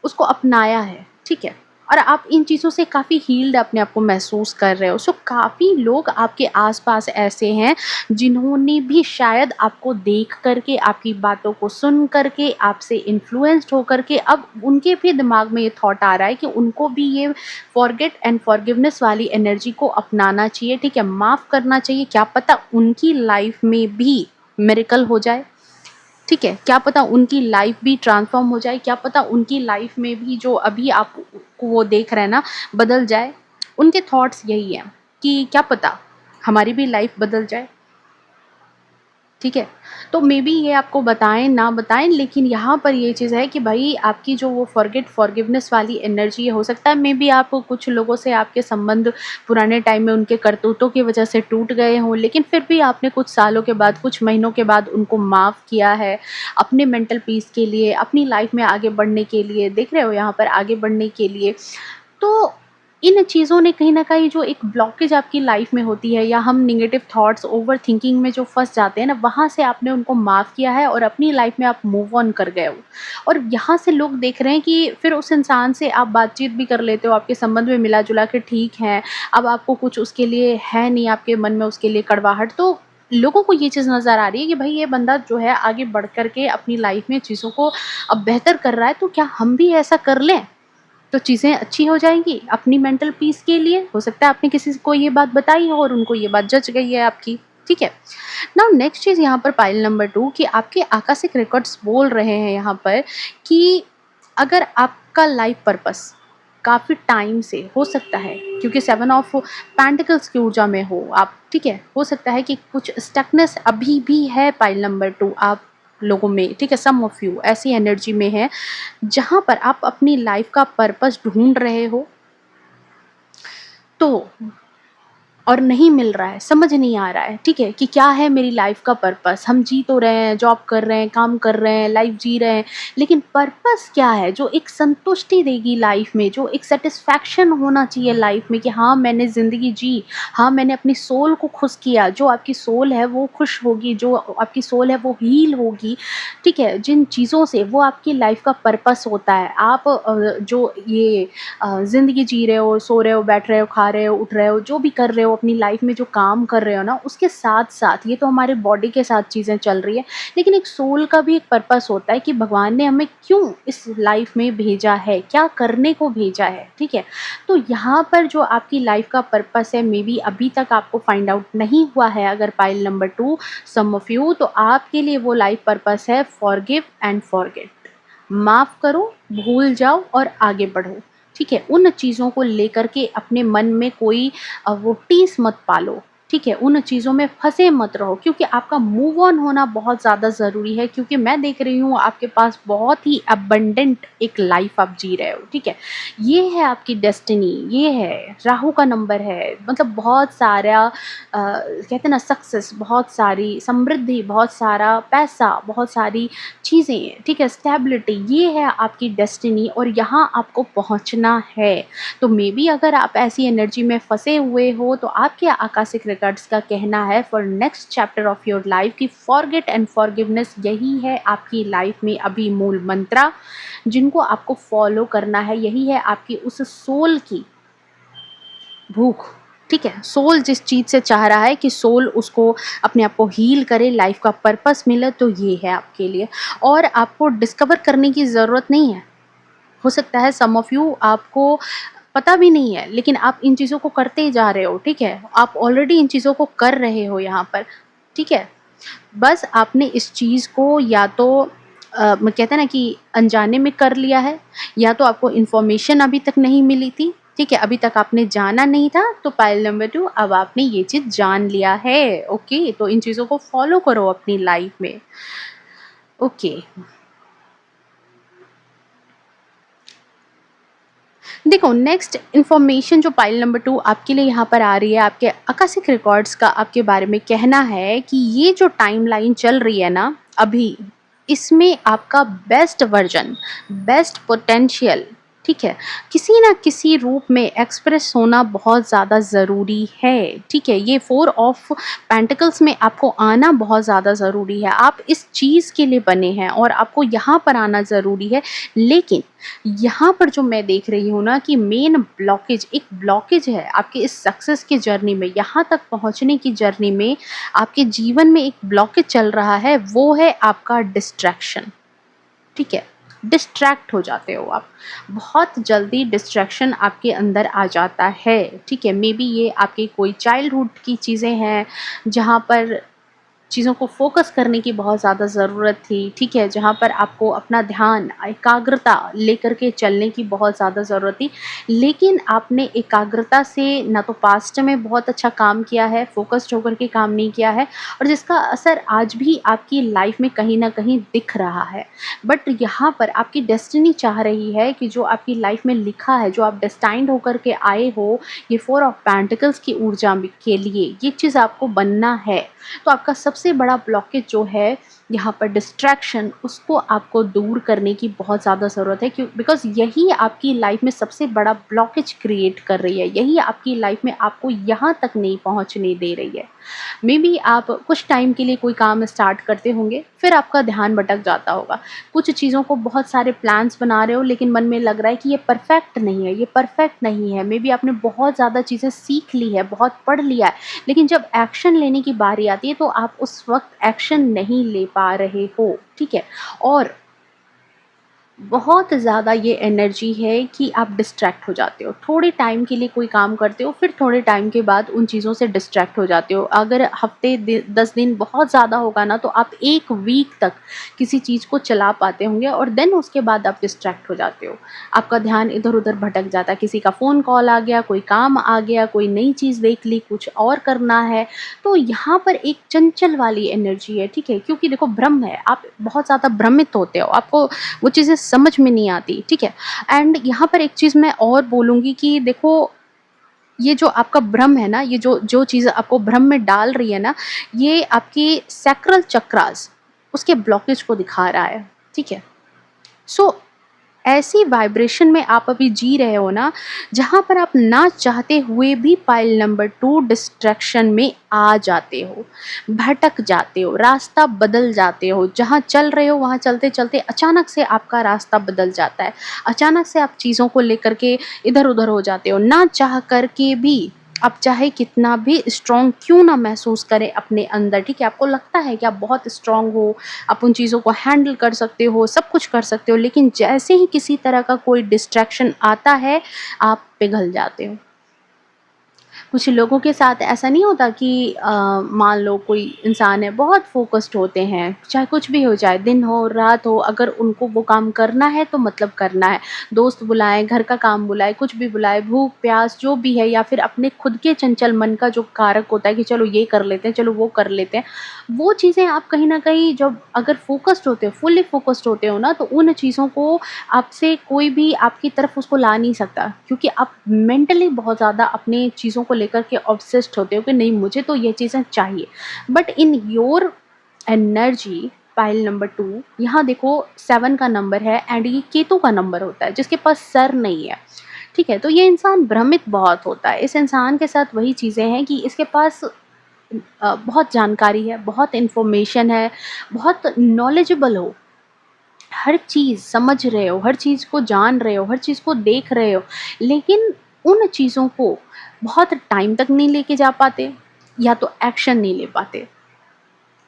उसको अपनाया है, ठीक है? और आप इन चीज़ों से काफ़ी हील्ड अपने आप को महसूस कर रहे हो। सो काफ़ी लोग आपके आस-पास ऐसे हैं, जिन्होंने भी शायद आपको देख कर के, आपकी बातों को सुन कर के, आपसे इन्फ्लुएंस्ड होकर के अब उनके भी दिमाग में ये थॉट आ रहा है कि उनको भी ये फॉरगेट एंड फॉरगिवनेस वाली एनर्जी को अपनाना चाहिए, ठीक है? माफ़ करना चाहिए। क्या पता उनकी लाइफ़ में भी मिरेकल हो जाए। ठीक है, क्या पता उनकी लाइफ भी ट्रांसफ़ॉर्म हो जाए, क्या पता उनकी लाइफ में भी जो अभी आप को वो देख रहे हैं ना, बदल जाए। उनके थॉट्स यही हैं कि क्या पता हमारी भी लाइफ बदल जाए। ठीक है? तो मेबी ये आपको बताएँ, ना बताएँ, लेकिन यहाँ पर ये चीज़ है कि भई आपकी जो वो फॉरगेट फॉरगिवनेस वाली एनर्जी है, हो सकता है मेबी आप कुछ लोगों से आपके संबंध पुराने टाइम में उनके करतूतों की वजह से टूट गए हों, लेकिन फिर भी आपने कुछ सालों के बाद, कुछ महीनों के बाद उनको माफ़ किया है, अपने मेंटल पीस के लिए, अपनी लाइफ़ में आगे बढ़ने के लिए, देख रहे हो यहाँ पर आगे बढ़ने के लिए। तो इन चीज़ों ने कहीं न कहीं जो एक ब्लॉकेज आपकी लाइफ़ में होती है, या हम नेगेटिव थॉट्स, ओवरथिंकिंग में जो फँस जाते हैं ना, वहाँ से आपने उनको माफ़ किया है और अपनी लाइफ़ में आप मूव ऑन कर गए हो। और यहाँ से लोग देख रहे हैं कि फिर उस इंसान से आप बातचीत भी कर लेते हो, आपके संबंध में मिला-जुला के ठीक हैं। अब आपको कुछ उसके लिए है नहीं, आपके मन में उसके लिए कड़वाहट, तो लोगों को ये चीज़ नज़र आ रही है कि भई ये बंदा जो है आगे बढ़ कर के अपनी लाइफ़ में चीज़ों को अब बेहतर कर रहा है, तो क्या हम भी ऐसा कर लें? तो चीज़ें अच्छी हो जाएँगी अपनी मेंटल पीस के लिए। हो सकता है आपने किसी को ये बात बताई हो और उनको ये बात जच गई है आपकी, ठीक है? नाउ नेक्स्ट चीज़ यहाँ पर पाइल नंबर 2 कि आपके आकाशिक रिकॉर्ड्स बोल रहे हैं यहाँ पर कि अगर आपका लाइफ पर्पस काफ़ी टाइम से हो सकता है, क्योंकि 7 ऑफ पेंटिकल्स की ऊर्जा में हो आप, ठीक है? हो सकता है कि कुछ स्टकनेस अभी भी है पाइल नंबर 2 आप लोगों में, ठीक है? सम ऑफ यू ऐसी एनर्जी में है जहाँ पर आप अपनी लाइफ का पर्पस ढूँढ रहे हो, तो और नहीं मिल रहा है, समझ नहीं आ रहा है, ठीक है? कि क्या है मेरी लाइफ़ का पर्पस? हम जी तो रहे हैं, जॉब कर रहे हैं, काम कर रहे हैं, लाइफ़ जी रहे हैं, लेकिन पर्पस क्या है? जो एक संतुष्टि देगी लाइफ़ में, जो एक सैटिस्फैक्शन होना चाहिए लाइफ़ में कि हाँ, मैंने ज़िंदगी जी, हाँ, मैंने अपनी सोल को खुश किया। जो आपकी सोल है वो खुश होगी, जो आपकी सोल है वो हील होगी, ठीक है? जिन चीज़ों से, वो आपकी लाइफ़ का पर्पस होता है। आप जो ये ज़िंदगी जी रहे हो, सो रहे हो, बैठ रहे हो, खा रहे हो, उठ रहे हो, जो भी कर रहे हो, हो, अपनी लाइफ में जो काम कर रहे हो ना, उसके साथ-साथ ये तो हमारे बॉडी के साथ चीज़ें चल रही है, लेकिन एक सोल का भी एक पर्पस होता है कि भगवान ने हमें क्यों इस लाइफ में भेजा है, क्या करने को भेजा है, ठीक है? तो यहाँ पर जो आपकी लाइफ का पर्पस है, मे बी अभी तक आपको फाइंड आउट नहीं हुआ है, अगर pile number 2 some of you, तो आपके लिए वो लाइफ पर्पस है फॉरगिव एंड फॉरगेट। माफ़ करो, भूल जाओ और आगे बढ़ो, ठीक है? उन चीज़ों को लेकर के अपने मन में कोई वो टीस मत पालो, ठीक है? उन चीज़ों में फँसे मत रहो, क्योंकि आपका मूव ऑन होना बहुत ज़्यादा ज़रूरी है, क्योंकि मैं देख रही हूँ आपके पास बहुत ही अबंडेंट एक लाइफ आप जी रहे हो, ठीक है? ये है आपकी डेस्टिनी, ये है, राहु का नंबर है, मतलब बहुत सारा कहते हैं ना सक्सेस, बहुत सारी समृद्धि, बहुत सारा पैसा, बहुत सारी चीज़ें, ठीक है? स्टेबिलिटी, ये है आपकी डेस्टिनी और यहाँ आपको पहुँचना है। तो मे बी अगर आप ऐसी एनर्जी में फँसे हुए हो, तो आपके आकाशिक रिकॉर्ड्स का कहना है for next chapter of your life कि फॉरगेट एंड फॉरगिवनेस, यही है आपकी लाइफ में अभी मूल मंत्रा जिनको आपको फॉलो करना है। यही है आपकी उस सोल की भूख, ठीक है? सोल जिस चीज़ से चाह रहा है कि सोल उसको अपने आप को हील करे, लाइफ का पर्पस मिले, तो ये है आपके लिए। और आपको डिस्कवर करने की ज़रूरत नहीं है। हो सकता है सम ऑफ यू आपको पता भी नहीं है, लेकिन आप इन चीज़ों को करते ही जा रहे हो, ठीक है? आप ऑलरेडी इन चीज़ों को कर रहे हो यहाँ पर, ठीक है? बस आपने इस चीज़ को या तो म कहते हैं ना कि अनजाने में कर लिया है, या तो आपको इन्फॉर्मेशन अभी तक नहीं मिली थी, ठीक है? अभी तक आपने जाना नहीं था, तो पाइल नंबर 2 अब आपने ये चीज़ जान लिया है, ओके? तो इन चीज़ों को फॉलो करो अपनी लाइफ में, ओके? देखो, नेक्स्ट इन्फॉर्मेशन जो पाइल नंबर 2 आपके लिए यहाँ पर आ रही है, आपके आकाशिक रिकॉर्ड्स का आपके बारे में कहना है कि ये जो टाइमलाइन चल रही है ना अभी, इसमें आपका बेस्ट वर्जन, बेस्ट पोटेंशियल, ठीक है, किसी ना किसी रूप में एक्सप्रेस होना बहुत ज़्यादा ज़रूरी है, ठीक है? ये 4 ऑफ पेंटिकल्स में आपको आना बहुत ज़्यादा ज़रूरी है। आप इस चीज़ के लिए बने हैं और आपको यहाँ पर आना ज़रूरी है, लेकिन यहाँ पर जो मैं देख रही हूँ ना कि मेन ब्लॉकेज, एक ब्लॉकेज है आपके इस सक्सेस की जर्नी में, यहाँ तक पहुँचने की जर्नी में आपके जीवन में एक ब्लॉकेज चल रहा है, वो है आपका डिस्ट्रैक्शन, ठीक है? डिस्ट्रैक्ट हो जाते हो आप, बहुत जल्दी डिस्ट्रैक्शन आपके अंदर आ जाता है, ठीक है? मे बी ये आपकी कोई चाइल्डहुड की चीज़ें हैं, जहाँ पर चीज़ों को फ़ोकस करने की बहुत ज़्यादा ज़रूरत थी, ठीक है? जहाँ पर आपको अपना ध्यान, एकाग्रता लेकर के चलने की बहुत ज़्यादा ज़रूरत थी, लेकिन आपने एकाग्रता से ना तो पास्ट में बहुत अच्छा काम किया है, फ़ोकस्ड होकर के काम नहीं किया है, और जिसका असर आज भी आपकी लाइफ में कहीं न कहीं दिख रहा है। बट यहाँ पर आपकी डेस्टिनी चाह रही है कि जो आपकी लाइफ में लिखा है, जो आप डेस्टाइन्ड होकर के आए हो, ये 4 ऑफ पेंटिकल्स की ऊर्जा में के लिए, ये चीज़ आपको बनना है। तो आपका सबसे बड़ा ब्लॉकेज जो है यहाँ पर डिस्ट्रैक्शन, उसको आपको दूर करने की बहुत ज़्यादा ज़रूरत है, क्यों? बिकॉज़ यही आपकी लाइफ में सबसे बड़ा ब्लॉकेज क्रिएट कर रही है, यही आपकी लाइफ में आपको यहाँ तक नहीं पहुँचने दे रही है। मे बी आप कुछ टाइम के लिए कोई काम स्टार्ट करते होंगे, फिर आपका ध्यान भटक जाता होगा। कुछ चीज़ों को बहुत सारे प्लान्स बना रहे हो, लेकिन मन में लग रहा है कि ये परफेक्ट नहीं है, ये परफेक्ट नहीं है। मे बी आपने बहुत ज़्यादा चीज़ें सीख ली है, बहुत पढ़ लिया है, लेकिन जब एक्शन लेने की बारी आती है, तो आप उस वक़्त एक्शन नहीं ले पा रहे हो, ठीक है? और बहुत ज़्यादा ये एनर्जी है कि आप डिस्ट्रैक्ट हो जाते हो। थोड़े टाइम के लिए कोई काम करते हो, फिर थोड़े टाइम के बाद उन चीज़ों से डिस्ट्रैक्ट हो जाते हो। अगर हफ़्ते 10 दिन बहुत ज़्यादा होगा ना, तो आप 1 वीक तक किसी चीज़ को चला पाते होंगे, और देन उसके बाद आप डिस्ट्रैक्ट हो जाते हो। आपका ध्यान इधर-उधर भटक जाता है, किसी का फ़ोन कॉल आ गया, कोई काम आ गया, कोई नई चीज़ देख ली, कुछ और करना है। तो यहाँ पर एक चंचल वाली एनर्जी है, ठीक है? क्योंकि देखो, भ्रम है, आप बहुत ज़्यादा भ्रमित होते हो, आपको वो चीज़ें समझ में नहीं आती, ठीक है? एंड यहाँ पर एक चीज़ मैं और बोलूँगी कि देखो, ये जो आपका भ्रम है ना, ये जो जो चीज़ आपको भ्रम में डाल रही है ना, ये आपकी सैक्रल चक्रास, उसके ब्लॉकेज को दिखा रहा है, ठीक है? सो ऐसी वाइब्रेशन में आप अभी जी रहे हो ना, जहाँ पर आप ना चाहते हुए भी पाइल नंबर 2 डिस्ट्रैक्शन में आ जाते हो, भटक जाते हो, रास्ता बदल जाते हो। जहाँ चल रहे हो, वहाँ चलते-चलते अचानक से आपका रास्ता बदल जाता है। अचानक से आप चीज़ों को लेकर के इधर-उधर हो जाते हो। ना चाह कर के भी आप चाहे कितना भी स्ट्रॉन्ग क्यों ना महसूस करें अपने अंदर, ठीक है? आपको लगता है कि आप बहुत स्ट्रॉन्ग हो, आप उन चीज़ों को हैंडल कर सकते हो, सब कुछ कर सकते हो, लेकिन जैसे ही किसी तरह का कोई डिस्ट्रैक्शन आता है, आप पिघल जाते हो। कुछ लोगों के साथ ऐसा नहीं होता कि मान लो कोई इंसान है, बहुत फ़ोकस्ड होते हैं, चाहे कुछ भी हो जाए, दिन हो, रात हो, अगर उनको वो काम करना है तो मतलब करना है। दोस्त बुलाएँ, घर का काम बुलाए, कुछ भी बुलाए, भूख-प्यास जो भी है, या फिर अपने खुद के चंचल मन का जो कारक होता है कि चलो ये कर लेते हैं, चलो वो कर लेते हैं। वो चीज़ें आप कहीं न कहीं जब अगर फ़ोकस्ड होते हो, फुली फ़ोकस्ड होते हो ना, तो उन चीज़ों को आपसे कोई भी आपकी तरफ उसको ला नहीं सकता, क्योंकि आप मेंटली बहुत ज़्यादा अपनी चीज़ों को लेकर के ऑब्सेस्ड होते हो कि नहीं, मुझे तो ये चीज़ें चाहिए। But in your energy pile number 2, यहाँ देखो 7 का नंबर है एंड ये केतु का नंबर होता है जिसके पास सर नहीं है। ठीक है, तो ये इंसान भ्रमित बहुत होता है। इस इंसान के साथ वही चीज़ें हैं कि इसके पास बहुत जानकारी है, बहुत इन्फॉर्मेशन है, बहुत नॉलेजेबल हो, हर चीज़ समझ रहे हो, हर चीज़ को जान रहे हो, हर चीज़ को देख रहे हो, लेकिन उन चीज़ों को बहुत टाइम तक नहीं लेके जा पाते, या तो एक्शन नहीं ले पाते।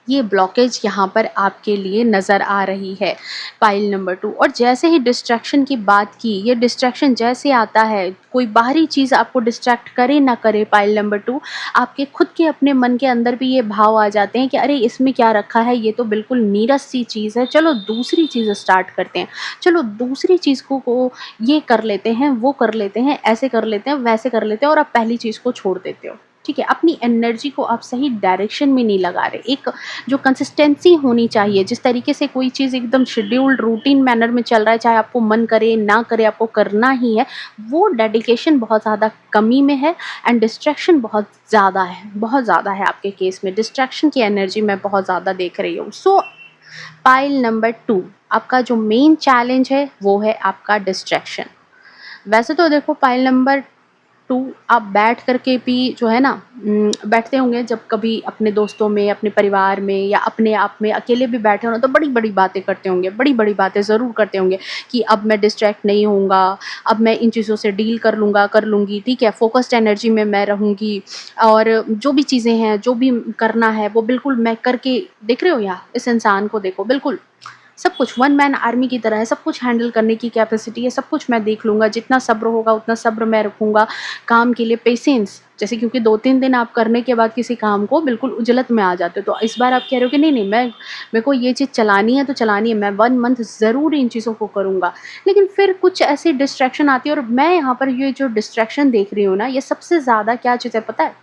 ये ब्लॉकेज यहाँ पर आपके लिए नज़र आ रही है, पाइल नंबर 2। और जैसे ही डिस्ट्रैक्शन की बात की, ये डिस्ट्रैक्शन जैसे आता है, कोई बाहरी चीज़ आपको डिस्ट्रैक्ट करे ना करे, पाइल नंबर 2, आपके खुद के अपने मन के अंदर भी ये भाव आ जाते हैं कि अरे इसमें क्या रखा है, ये तो बिल्कुल नीरस सी चीज़ है, चलो दूसरी चीज़ स्टार्ट करते हैं, चलो दूसरी चीज़ को ये कर लेते हैं, वो कर लेते हैं, ऐसे कर लेते हैं, वैसे कर लेते हैं, और आप पहली चीज़ को छोड़ देते हो। ठीक है, अपनी एनर्जी को आप सही डायरेक्शन में नहीं लगा रहे। एक जो कंसिस्टेंसी होनी चाहिए, जिस तरीके से कोई चीज़ एकदम शेड्यूल्ड रूटीन मैनर में चल रहा है, चाहे आपको मन करे ना करे, आपको करना ही है, वो डेडिकेशन बहुत ज़्यादा कमी में है एंड डिस्ट्रैक्शन बहुत ज़्यादा है आपके केस में। डिस्ट्रैक्शन की एनर्जी मैं बहुत ज़्यादा देख रही हूँ। सो पाइल नंबर 2, आपका जो मेन चैलेंज है वो है आपका डिस्ट्रैक्शन। वैसे तो देखो पाइल नंबर 2, आप बैठ कर के भी जो है ना, बैठते होंगे जब कभी अपने दोस्तों में, अपने परिवार में, या अपने आप में अकेले भी बैठे हो ना, तो बड़ी-बड़ी बातें करते होंगे, बड़ी-बड़ी बातें ज़रूर करते होंगे कि अब मैं डिस्ट्रैक्ट नहीं होऊँगा, अब मैं इन चीज़ों से डील कर लूँगा, कर लूँगी, ठीक है? फ़ोकस्ड एनर्जी में मैं रहूँगी, और जो भी चीज़ें हैं, जो भी करना है, वो बिल्कुल मैं करके, देख रहे हो यहाँ इस इंसान को देखो, बिल्कुल सब कुछ वन मैन आर्मी की तरह है, सब कुछ हैंडल करने की कैपेसिटी है, सब कुछ मैं देख लूँगा, जितना सब्र होगा उतना सब्र मैं रखूँगा, काम के लिए पेशेंस, जैसे क्योंकि 2-3 दिन आप करने के बाद किसी काम को बिल्कुल उजलत में आ जाते हो, तो इस बार आप कह रहे हो कि नहीं-नहीं, मेरे को ये चीज़ चलानी है तो चलानी है, मैं 1 मंथ ज़रूर इन चीज़ों को करूँगा। लेकिन फिर कुछ ऐसी डिस्ट्रैक्शन आती है, और मैं यहाँ पर ये जो डिस्ट्रैक्शन देख रही हूँ ना, ये सबसे ज़्यादा क्या चीज़ है पता है?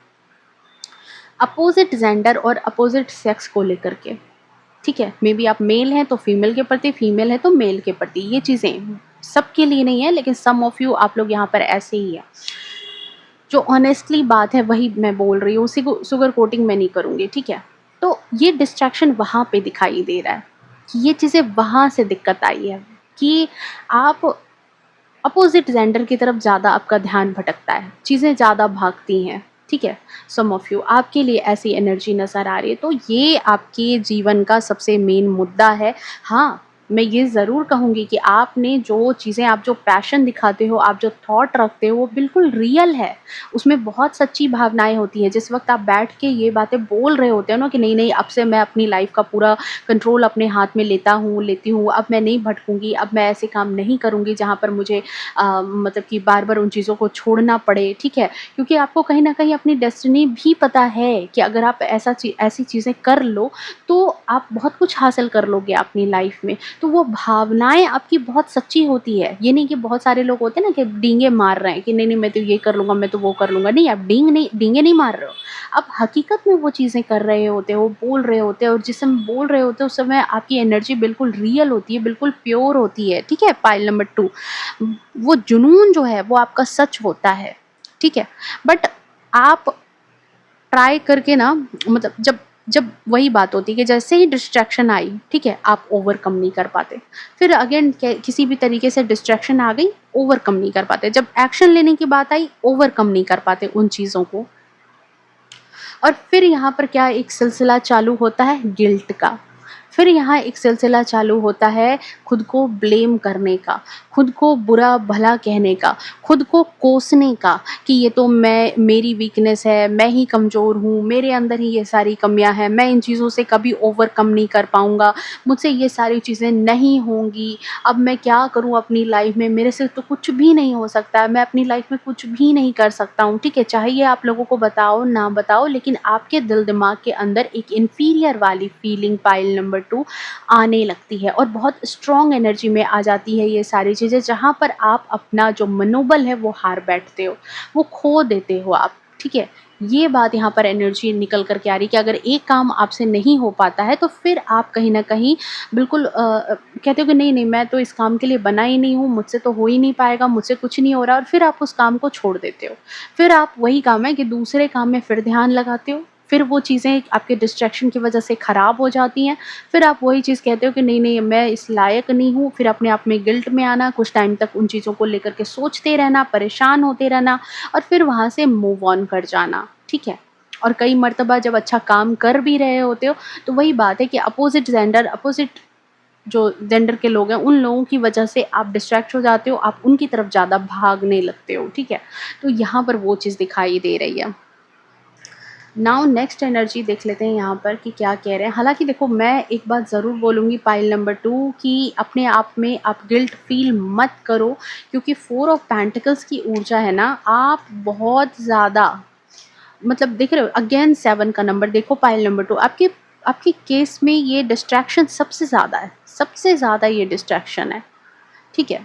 अपोज़िट जेंडर और अपोज़िट सेक्स को लेकर के। ठीक है, मे बी आप मेल हैं तो फीमेल के प्रति, फीमेल है तो मेल के प्रति, ये चीज़ें सबके लिए नहीं है, लेकिन सम ऑफ यू आप लोग यहाँ पर ऐसे ही हैं। जो ऑनेस्टली बात है वही मैं बोल रही हूँ, उसी को शुगर कोटिंग मैं नहीं करूँगी, ठीक है? तो ये डिस्ट्रैक्शन वहाँ पे दिखाई दे रहा है, कि ये चीज़ें वहाँ से दिक्कत आई है, कि आप अपोज़िट जेंडर की तरफ ज़्यादा आपका ध्यान भटकता है, चीज़ें ज़्यादा भागती हैं, ठीक है? सम ऑफ यू आपके लिए ऐसी एनर्जी नज़र आ रही है, तो ये आपके जीवन का सबसे मेन मुद्दा है। हाँ, मैं ये ज़रूर कहूँगी कि आपने जो चीज़ें, आप जो पैशन दिखाते हो, आप जो थॉट रखते हो, वो बिल्कुल रियल है। उसमें बहुत सच्ची भावनाएँ होती हैं। जिस वक़्त आप बैठ के ये बातें बोल रहे होते हो ना कि नहीं-नहीं, अब से मैं अपनी लाइफ़ का पूरा कंट्रोल अपने हाथ में लेती हूँ, अब मैं नहीं भटकूँगी, अब मैं ऐसे काम नहीं करूँगी जहाँ पर मुझे मतलब कि बार-बार उन चीज़ों को छोड़ना पड़े, ठीक है? क्योंकि आपको कहीं न कहीं अपनी डेस्टिनी भी पता है कि अगर आप ऐसी चीज़ें कर लो, तो आप बहुत कुछ हासिल कर लोगे अपनी लाइफ़ में। तो वो भावनाएँ आपकी बहुत सच्ची होती है। ये नहीं कि बहुत सारे लोग होते हैं ना कि डींगे मार रहे हैं कि नहीं-नहीं, मैं तो ये कर लूँगा, मैं तो वो कर लूँगा। नहीं, आप डींगे नहीं मार रहे हो। आप हकीकत में वो चीज़ें कर रहे होते हो, बोल रहे होते हो, और जिस समय बोल रहे होते हो उस समय आपकी एनर्जी बिल्कुल रियल होती है, बिल्कुल प्योर होती है, ठीक है? पाइल नंबर 2, वो जुनून जो है वो आपका सच होता है, ठीक है? बट आप ट्राई करके ना, मतलब जब जब वही बात होती है कि जैसे ही डिस्ट्रैक्शन आई, ठीक है, आप ओवरकम नहीं कर पाते। फिर अगेन किसी भी तरीके से डिस्ट्रैक्शन आ गई, ओवरकम नहीं कर पाते। जब एक्शन लेने की बात आई, ओवरकम नहीं कर पाते उन चीज़ों को। और फिर यहाँ पर क्या एक सिलसिला चालू होता है गिल्ट का। फिर यहाँ एक सिलसिला चालू होता है खुद को ब्लेम करने का, खुद को बुरा भला कहने का, खुद को कोसने का कि ये तो मेरी वीकनेस है, मैं ही कमज़ोर हूँ, मेरे अंदर ही ये सारी कमियाँ हैं, मैं इन चीज़ों से कभी ओवरकम नहीं कर पाऊँगा, मुझसे ये सारी चीज़ें नहीं होंगी, अब मैं क्या करूँ अपनी लाइफ में, मेरे से तो कुछ भी नहीं हो सकता है, मैं अपनी लाइफ में कुछ भी नहीं कर सकता हूँ। ठीक है, चाहे ये आप लोगों को बताओ ना बताओ, लेकिन आपके दिल दिमाग के अंदर एक इन्फीरियर वाली फीलिंग पाइल नंबर 2 आने लगती है और बहुत स्ट्रॉन्ग एनर्जी में आ जाती है ये सारी चीज़ें, जहाँ पर आप अपना जो मनोबल है वो हार बैठते हो, वो खो देते हो आप। ठीक है, ये बात यहाँ पर एनर्जी निकल कर के आ रही है कि अगर एक काम आपसे नहीं हो पाता है तो फिर आप कहीं न कहीं बिल्कुल कहते हो कि नहीं, नहीं मैं तो इस काम के लिए बना ही नहीं हूँ, मुझसे तो हो ही नहीं पाएगा, मुझसे कुछ नहीं हो रहा, और फिर आप उस काम को छोड़ देते हो। फिर आप वही काम है कि दूसरे काम में फिर ध्यान लगाते हो, फिर वो चीज़ें आपके डिस्ट्रैक्शन की वजह से ख़राब हो जाती हैं, फिर आप वही चीज़ कहते हो कि नहीं, नहीं मैं इस लायक नहीं हूँ, फिर अपने आप में गिल्ट में आना, कुछ टाइम तक उन चीज़ों को लेकर के सोचते रहना, परेशान होते रहना और फिर वहाँ से मूव ऑन कर जाना। ठीक है? और कई मर्तबा जब अच्छा काम कर भी रहे होते हो, तो वही बात है कि अपोज़िट जो जेंडर के लोग हैं, उन लोगों की वजह से आप डिस्ट्रैक्ट हो जाते हो, आप उनकी तरफ ज़्यादा भागने लगते हो। ठीक है? तो यहाँ पर वो चीज़ दिखाई दे रही है। नाउ नेक्स्ट एनर्जी देख लेते हैं यहाँ पर कि क्या कह रहे हैं। हालाँकि देखो, मैं एक बात ज़रूर बोलूँगी पाइल नंबर 2 कि अपने आप में आप गिल्ट फ़ील मत करो, क्योंकि 4 ऑफ पेंटिकल्स की ऊर्जा है ना, आप बहुत ज़्यादा मतलब देख रहे हो, अगेन 7 का नंबर देखो पाइल नंबर 2, आपके आपके केस में ये डिस्ट्रैक्शन सबसे ज़्यादा है, सबसे ज़्यादा ये डिस्ट्रैक्शन है। ठीक है?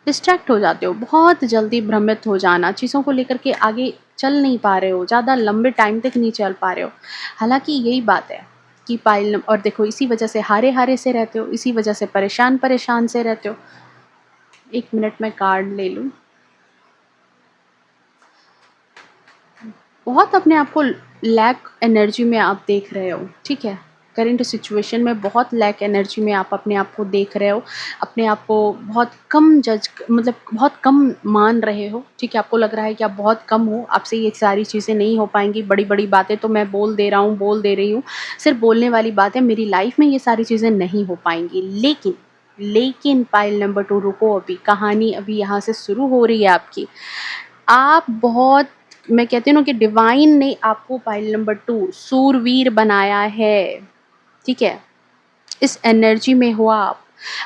डिस्ट्रैक्ट हो जाते हो, बहुत जल्दी भ्रमित हो जाना, चीज़ों को लेकर के आगे चल नहीं पा रहे हो, ज़्यादा लंबे टाइम तक नहीं चल पा रहे हो। हालाँकि यही बात है कि पाइल और देखो, इसी वजह से हारे-हारे से रहते हो, इसी वजह से परेशान-परेशान से रहते हो। 1 मिनट में कार्ड ले लूँ। बहुत अपने आप को लैक एनर्जी में आप देख रहे हो। ठीक है? करंट सिचुएशन में बहुत लैक एनर्जी में आप अपने आप को देख रहे हो, अपने आप को बहुत कम मतलब बहुत कम मान रहे हो। ठीक है? आपको लग रहा है कि आप बहुत कम हो, आपसे ये सारी चीज़ें नहीं हो पाएँगी, बड़ी-बड़ी बातें तो मैं बोल दे रहा हूँ, बोल दे रही हूँ, सिर्फ़ बोलने वाली बात है, मेरी लाइफ़ में ये सारी चीज़ें नहीं हो पाएँगी। लेकिन पाइल नंबर 2 रुको अभी, कहानी अभी यहाँ से शुरू हो रही है आपकी। आप बहुत, मैं कहती हूँ ना कि डिवाइन ने आपको पाइल नंबर 2 शूरवीर बनाया है। ठीक है? इस एनर्जी में हो आप।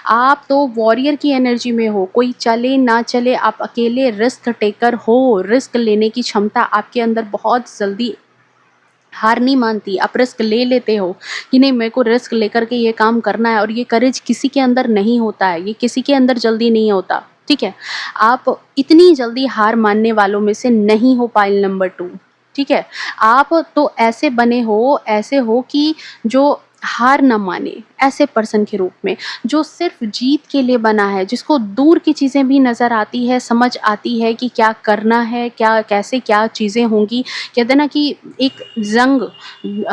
आप तो वॉरियर की एनर्जी में हो, कोई चले ना चले आप अकेले रिस्क टेकर हो, रिस्क लेने की क्षमता आपके अंदर बहुत जल्दी हार नहीं मानती, आप रिस्क ले लेते हो कि नहीं, मेरे को रिस्क लेकर के ये काम करना है, और ये करेज किसी के अंदर नहीं होता है, ये किसी के अंदर जल्दी नहीं होता। ठीक है? आप इतनी जल्दी हार मानने वालों में से नहीं हो पाइल नंबर 2। ठीक है? आप तो ऐसे हो कि जो हार ना माने, ऐसे पर्सन के रूप में, जो सिर्फ़ जीत के लिए बना है, जिसको दूर की चीज़ें भी नज़र आती है, समझ आती है कि क्या करना है, क्या कैसे क्या चीज़ें होंगी। कहते हैं ना कि एक जंग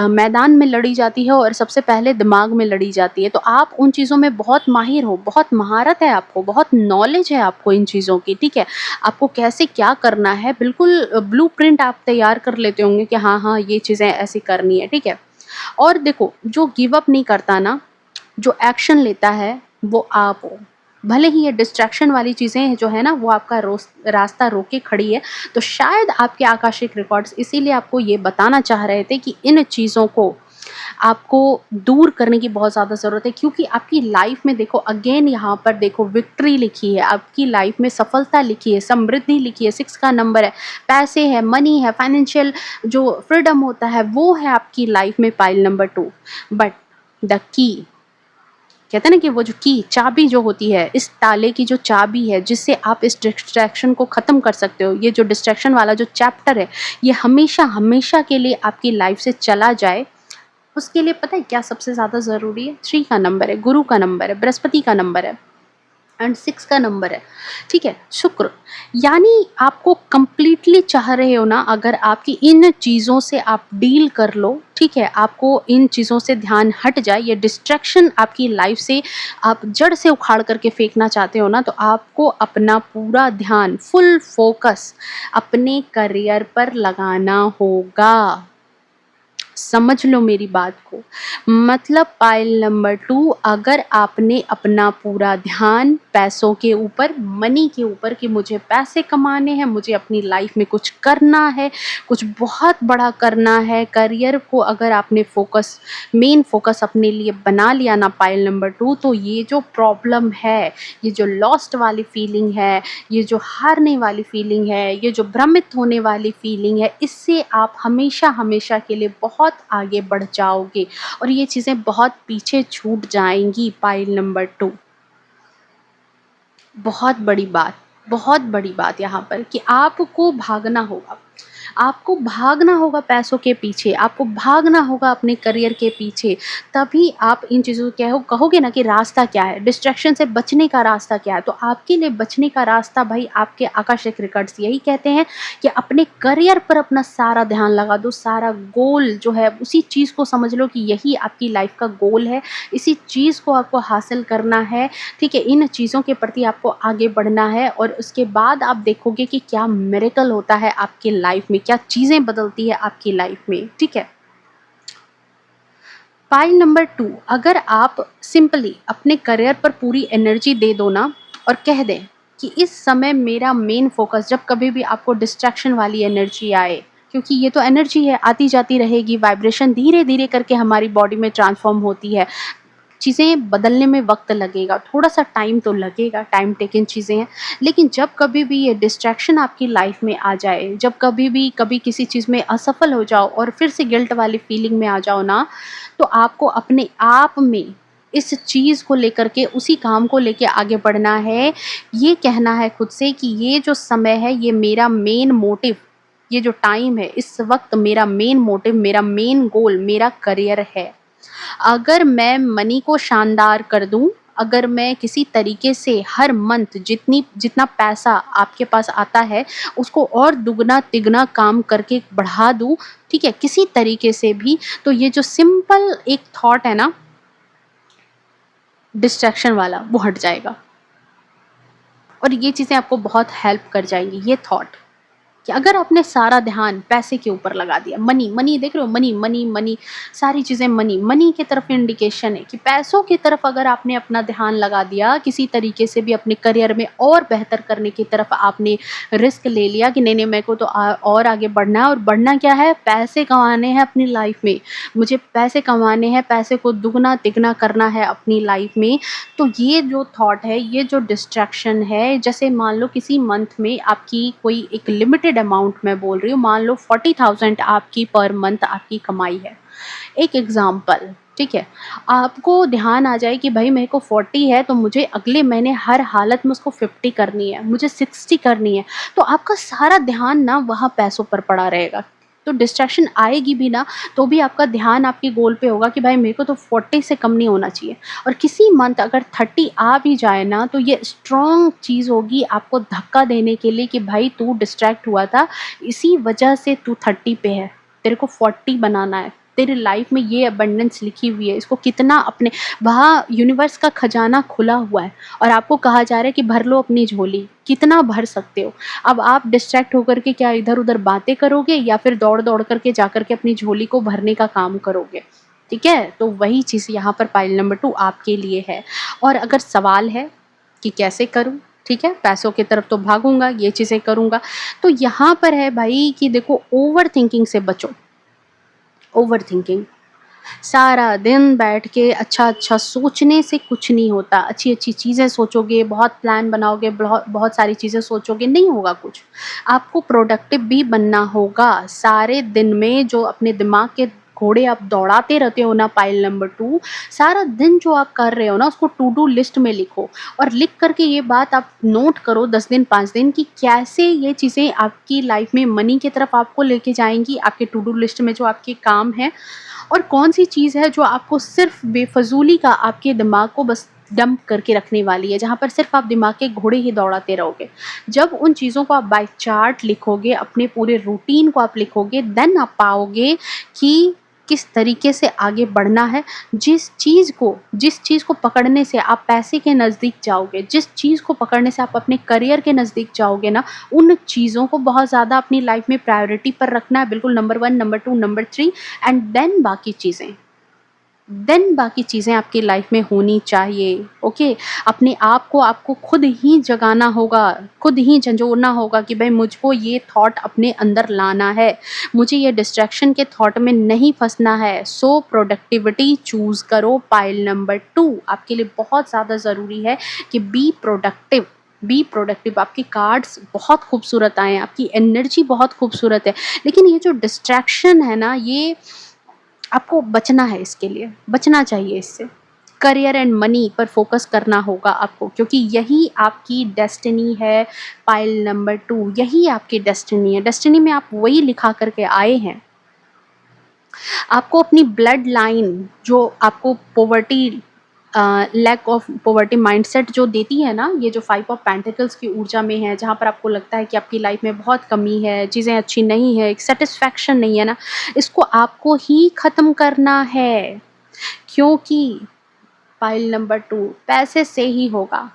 मैदान में लड़ी जाती है और सबसे पहले दिमाग में लड़ी जाती है, तो आप उन चीज़ों में बहुत माहिर हो, बहुत महारत है आपको, बहुत नॉलेज है आपको इन चीज़ों की। ठीक है? आपको कैसे क्या करना है, बिल्कुल ब्लूप्रिंट आप तैयार कर लेते होंगे कि हाँ, हाँ, ये चीज़ें ऐसी करनी है। ठीक है? और देखो, जो गिव अप नहीं करता ना, जो एक्शन लेता है, वो आप हो। भले ही ये डिस्ट्रैक्शन वाली चीज़ें जो है ना, वो आपका रास्ता रोके खड़ी है, तो शायद आपके आकाशिक रिकॉर्ड्स इसीलिए आपको ये बताना चाह रहे थे कि इन चीज़ों को आपको दूर करने की बहुत ज़्यादा ज़रूरत है, क्योंकि आपकी लाइफ में देखो, अगेन यहाँ पर देखो, विक्ट्री लिखी है, आपकी लाइफ में सफलता लिखी है, समृद्धि लिखी है, 6 का नंबर है, पैसे है, मनी है, फाइनेंशियल जो फ्रीडम होता है, वो है आपकी लाइफ में pile number 2। But the key, कहते हैं ना कि वो जो की चाबी जो होती है, इस ताले की जो चाबी है जिससे आप इस डिस्ट्रैक्शन को ख़त्म कर सकते हो, ये जो डिस्ट्रैक्शन वाला जो चैप्टर है, ये हमेशा हमेशा के लिए आपकी लाइफ से चला जाए, उसके लिए पता है क्या सबसे ज़्यादा ज़रूरी है? 3 का नंबर है, गुरु का नंबर है, बृहस्पति का नंबर है एंड 6 का नंबर है। ठीक है? शुक्र। यानी आपको कंप्लीटली चाह रहे हो ना, अगर आपकी इन चीज़ों से आप डील कर लो, ठीक है? आपको इन चीज़ों से ध्यान हट जाए, ये डिस्ट्रैक्शन आपकी लाइफ से आप जड़ से उखाड़ करके फेंकना चाहते हो ना, तो आपको अपना पूरा ध्यान, फुल फ़ोकस अपने करियर पर लगाना होगा। समझ लो मेरी बात को। मतलब पाइल नंबर 2, अगर आपने अपना पूरा ध्यान पैसों के ऊपर, मनी के ऊपर कि मुझे पैसे कमाने हैं, मुझे अपनी लाइफ में कुछ करना है, कुछ बहुत बड़ा करना है, करियर को अगर आपने मेन फोकस अपने लिए बना लिया ना पाइल नंबर 2, तो ये जो प्रॉब्लम है, ये जो लॉस्ट वाली फीलिंग है, ये जो हारने वाली फीलिंग है, ये जो भ्रमित होने वाली फीलिंग है, इससे आप हमेशा हमेशा के लिए बहुत आगे बढ़ जाओगे और ये चीज़ें बहुत पीछे छूट जाएंगी पाइल नंबर 2। बहुत बड़ी बात यहाँ पर कि आपको भागना होगा। आपको भागना होगा पैसों के पीछे, आपको भागना होगा अपने करियर के पीछे, तभी आप इन चीज़ों को कहोगे ना कि रास्ता क्या है, डिस्ट्रैक्शन से बचने का रास्ता क्या है? तो आपके लिए बचने का रास्ता भाई आपके आकाशिक रिकॉर्ड्स यही कहते हैं कि अपने करियर पर अपना सारा ध्यान लगा दो, सारा गोल जो है उसी चीज़ को समझ लो कि यही आपकी लाइफ का गोल है, इसी चीज़ को आपको हासिल करना है, ठीक है? इन चीज़ों के प्रति आपको आगे बढ़ना है और उसके बाद आप देखोगे कि क्या मिरेकल होता है आपकी लाइफ में, क्या चीज़ें बदलती है आपकी लाइफ में, ठीक है? पाइल नंबर 2, अगर आप सिंपली अपने करियर पर पूरी एनर्जी दे दो ना और कह दें कि इस समय मेरा मेन फोकस, जब कभी भी आपको डिस्ट्रैक्शन वाली एनर्जी आए, क्योंकि ये तो एनर्जी है, आती जाती रहेगी, वाइब्रेशन धीरे धीरे करके हमारी बॉडी में ट्रांसफॉर्म होती है, चीज़ें बदलने में वक्त लगेगा, थोड़ा सा टाइम तो लगेगा, टाइम टेकिंग चीज़ें हैं। लेकिन जब कभी भी ये डिस्ट्रैक्शन आपकी लाइफ में आ जाए, जब कभी किसी चीज़ में असफल हो जाओ और फिर से गिल्ट वाली फीलिंग में आ जाओ ना, तो आपको अपने आप में इस चीज़ को लेकर के, उसी काम को लेके आगे बढ़ना है। ये कहना है खुद से कि ये जो समय है, ये मेरा मेन मोटिव, ये जो टाइम है, इस वक्त मेरा मेन मोटिव, मेरा मेन गोल मेरा करियर है। अगर मैं मनी को शानदार कर दूं, अगर मैं किसी तरीके से हर मंथ जितना पैसा आपके पास आता है उसको और दुगना तिगना काम करके बढ़ा दूं, ठीक है, किसी तरीके से भी, तो ये जो सिंपल एक थॉट है ना डिस्ट्रैक्शन वाला, वो हट जाएगा और ये चीज़ें आपको बहुत हेल्प कर जाएंगी। ये थॉट कि अगर आपने सारा ध्यान पैसे के ऊपर लगा दिया, मनी मनी देख रहे हो, मनी मनी मनी, सारी चीज़ें मनी मनी की तरफ इंडिकेशन है कि पैसों की तरफ अगर आपने अपना ध्यान लगा दिया, किसी तरीके से भी अपने करियर में और बेहतर करने की तरफ आपने रिस्क ले लिया कि नहीं नहीं मेरे को तो और आगे बढ़ना है, और बढ़ना क्या है, पैसे कमाने हैं अपनी लाइफ में, मुझे पैसे कमाने हैं, पैसे को दुगना तिगना करना है अपनी लाइफ में। तो ये जो थॉट है, ये जो डिस्ट्रैक्शन है, जैसे मान लो किसी मंथ में आपकी कोई एक लिमिटेड अमाउंट मैं बोल रही हूँ, मान लो 40,000 आपकी पर मंथ आपकी कमाई है, एक एग्जाम्पल, ठीक है? आपको ध्यान आ जाए कि भाई मेरे को 40 है तो मुझे अगले महीने हर हालत में उसको 50 करनी है, मुझे 60 करनी है, तो आपका सारा ध्यान ना वहाँ पैसों पर पड़ा रहेगा। तो डिस्ट्रैक्शन आएगी भी ना, तो भी आपका ध्यान आपके गोल पे होगा कि भाई मेरे को तो 40 से कम नहीं होना चाहिए। और किसी मंथ अगर 30 आ भी जाए ना, तो ये स्ट्रॉन्ग चीज़ होगी आपको धक्का देने के लिए कि भाई तू डिस्ट्रैक्ट हुआ था, इसी वजह से तू 30 पे है, तेरे को 40 बनाना है, तेरी लाइफ में ये अबंडेंस लिखी हुई है, इसको कितना अपने, वहाँ यूनिवर्स का खजाना खुला हुआ है और आपको कहा जा रहा है कि भर लो अपनी झोली, कितना भर सकते हो। अब आप डिस्ट्रैक्ट होकर के क्या इधर उधर बातें करोगे या फिर दौड़ दौड़ करके जाकर के अपनी झोली को भरने का काम करोगे, ठीक है? तो वही चीज़ यहाँ पर पाइल नंबर 2 आपके लिए है। और अगर सवाल है कि कैसे करूँ, ठीक है, पैसों की तरफ तो भागूंगा, ये चीज़ें करूंगा, तो यहाँ पर है भाई कि देखो, ओवर थिंकिंग से बचो। ओवर थिंकिंग, सारा दिन बैठ के अच्छा अच्छा सोचने से कुछ नहीं होता। अच्छी अच्छी चीज़ें सोचोगे, बहुत प्लान बनाओगे, बहुत बहुत सारी चीज़ें सोचोगे, नहीं होगा कुछ। आपको प्रोडक्टिव भी बनना होगा। सारे दिन में जो अपने दिमाग के घोड़े आप दौड़ाते रहते हो ना पाइल नंबर 2, सारा दिन जो आप कर रहे हो ना उसको टू डू लिस्ट में लिखो और लिख करके ये बात आप नोट करो 10 दिन 5 दिन कि कैसे ये चीज़ें आपकी लाइफ में मनी की तरफ आपको लेके जाएंगी, आपके टू डू लिस्ट में जो आपके काम है, और कौन सी चीज़ है जो आपको सिर्फ बेफजूली का आपके दिमाग को बस डंप करके रखने वाली है, जहाँ पर सिर्फ आप दिमाग के घोड़े ही दौड़ाते रहोगे। जब उन चीज़ों को आप बाय चार्ट लिखोगे, अपने पूरे रूटीन को आप लिखोगे, देन आप पाओगे कि किस तरीके से आगे बढ़ना है। जिस चीज़ को पकड़ने से आप पैसे के नज़दीक जाओगे, जिस चीज़ को पकड़ने से आप अपने करियर के नज़दीक जाओगे ना, उन चीज़ों को बहुत ज़्यादा अपनी लाइफ में प्रायोरिटी पर रखना है, बिल्कुल number 1, number 2, number 3, and then बाकी चीज़ें आपकी लाइफ में होनी चाहिए। ओके, अपने आप को आपको खुद ही जगाना होगा, खुद ही झंझोड़ना होगा कि भाई मुझको ये थॉट अपने अंदर लाना है, मुझे ये डिस्ट्रैक्शन के थॉट में नहीं फंसना है। सो प्रोडक्टिविटी चूज करो। पाइल नंबर 2 आपके लिए बहुत ज़्यादा ज़रूरी है कि बी प्रोडक्टिव। आपके कार्ड्स बहुत खूबसूरत आए हैं, आपकी एनर्जी बहुत खूबसूरत है, लेकिन ये जो डिस्ट्रैक्शन है ना, ये आपको बचना है, इसके लिए बचना चाहिए इससे। करियर एंड मनी पर फोकस करना होगा आपको, क्योंकि यही आपकी डेस्टिनी है। पाइल नंबर 2 यही आपकी डेस्टिनी है। डेस्टिनी में आप वही लिखा करके आए हैं। आपको अपनी ब्लड लाइन जो आपको poverty lack of poverty mindset जो देती है ना, ये जो 5 ऑफ पेंटिकल्स की ऊर्जा में है, जहाँ पर आपको लगता है कि आपकी लाइफ में बहुत कमी है, चीज़ें अच्छी नहीं है, एक सेटिस्फैक्शन नहीं है ना, इसको आपको ही ख़त्म करना है। क्योंकि पाइल नंबर 2 पैसे से ही होगा।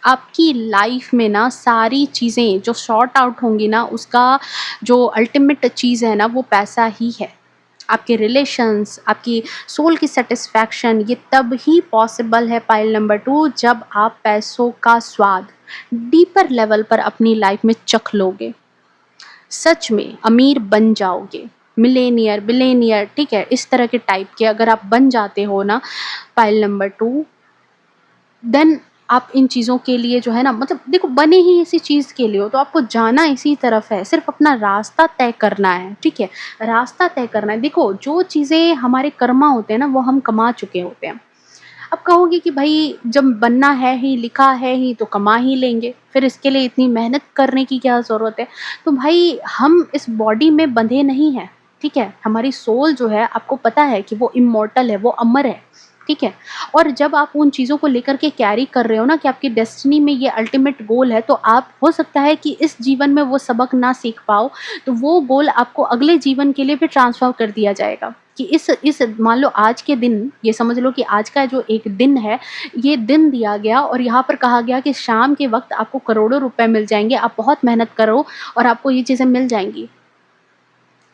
आपकी लाइफ में ना सारी चीज़ें जो सॉर्ट आउट होंगी ना, उसका जो अल्टीमेट चीज़ है ना, वो पैसा ही है। आपके रिलेशंस, आपकी सोल की सेटिस्फैक्शन, ये तब ही पॉसिबल है पाइल नंबर 2, जब आप पैसों का स्वाद डीपर लेवल पर अपनी लाइफ में चख लोगे, सच में अमीर बन जाओगे, मिलेनियर बिलेनियर, ठीक है, इस तरह के टाइप के अगर आप बन जाते हो ना पाइल नंबर 2, देन आप इन चीज़ों के लिए जो है ना, मतलब देखो, बने ही इसी चीज़ के लिए हो तो आपको जाना इसी तरफ है, सिर्फ अपना रास्ता तय करना है, ठीक है, रास्ता तय करना है। देखो, जो चीज़ें हमारे कर्मा होते हैं ना, वो हम कमा चुके होते हैं। अब कहोगे कि भाई जब बनना है ही, लिखा है ही, तो कमा ही लेंगे, फिर इसके लिए इतनी मेहनत करने की क्या ज़रूरत है। तो भाई हम इस बॉडी में बंधे नहीं हैं, ठीक है, हमारी सोल जो है, आपको पता है कि वो इमॉर्टल है, वो अमर है, ठीक है। और जब आप उन चीज़ों को लेकर के कैरी कर रहे हो ना कि आपकी डेस्टिनी में ये अल्टीमेट गोल है, तो आप, हो सकता है कि इस जीवन में वो सबक ना सीख पाओ, तो वो गोल आपको अगले जीवन के लिए भी ट्रांसफ़र कर दिया जाएगा। कि इस मान लो आज के दिन, ये समझ लो कि आज का जो एक दिन है, ये दिन दिया गया और यहाँ पर कहा गया कि शाम के वक़्त आपको करोड़ों रुपए मिल जाएँगे, आप बहुत मेहनत करो और आपको ये चीज़ें मिल जाएँगी।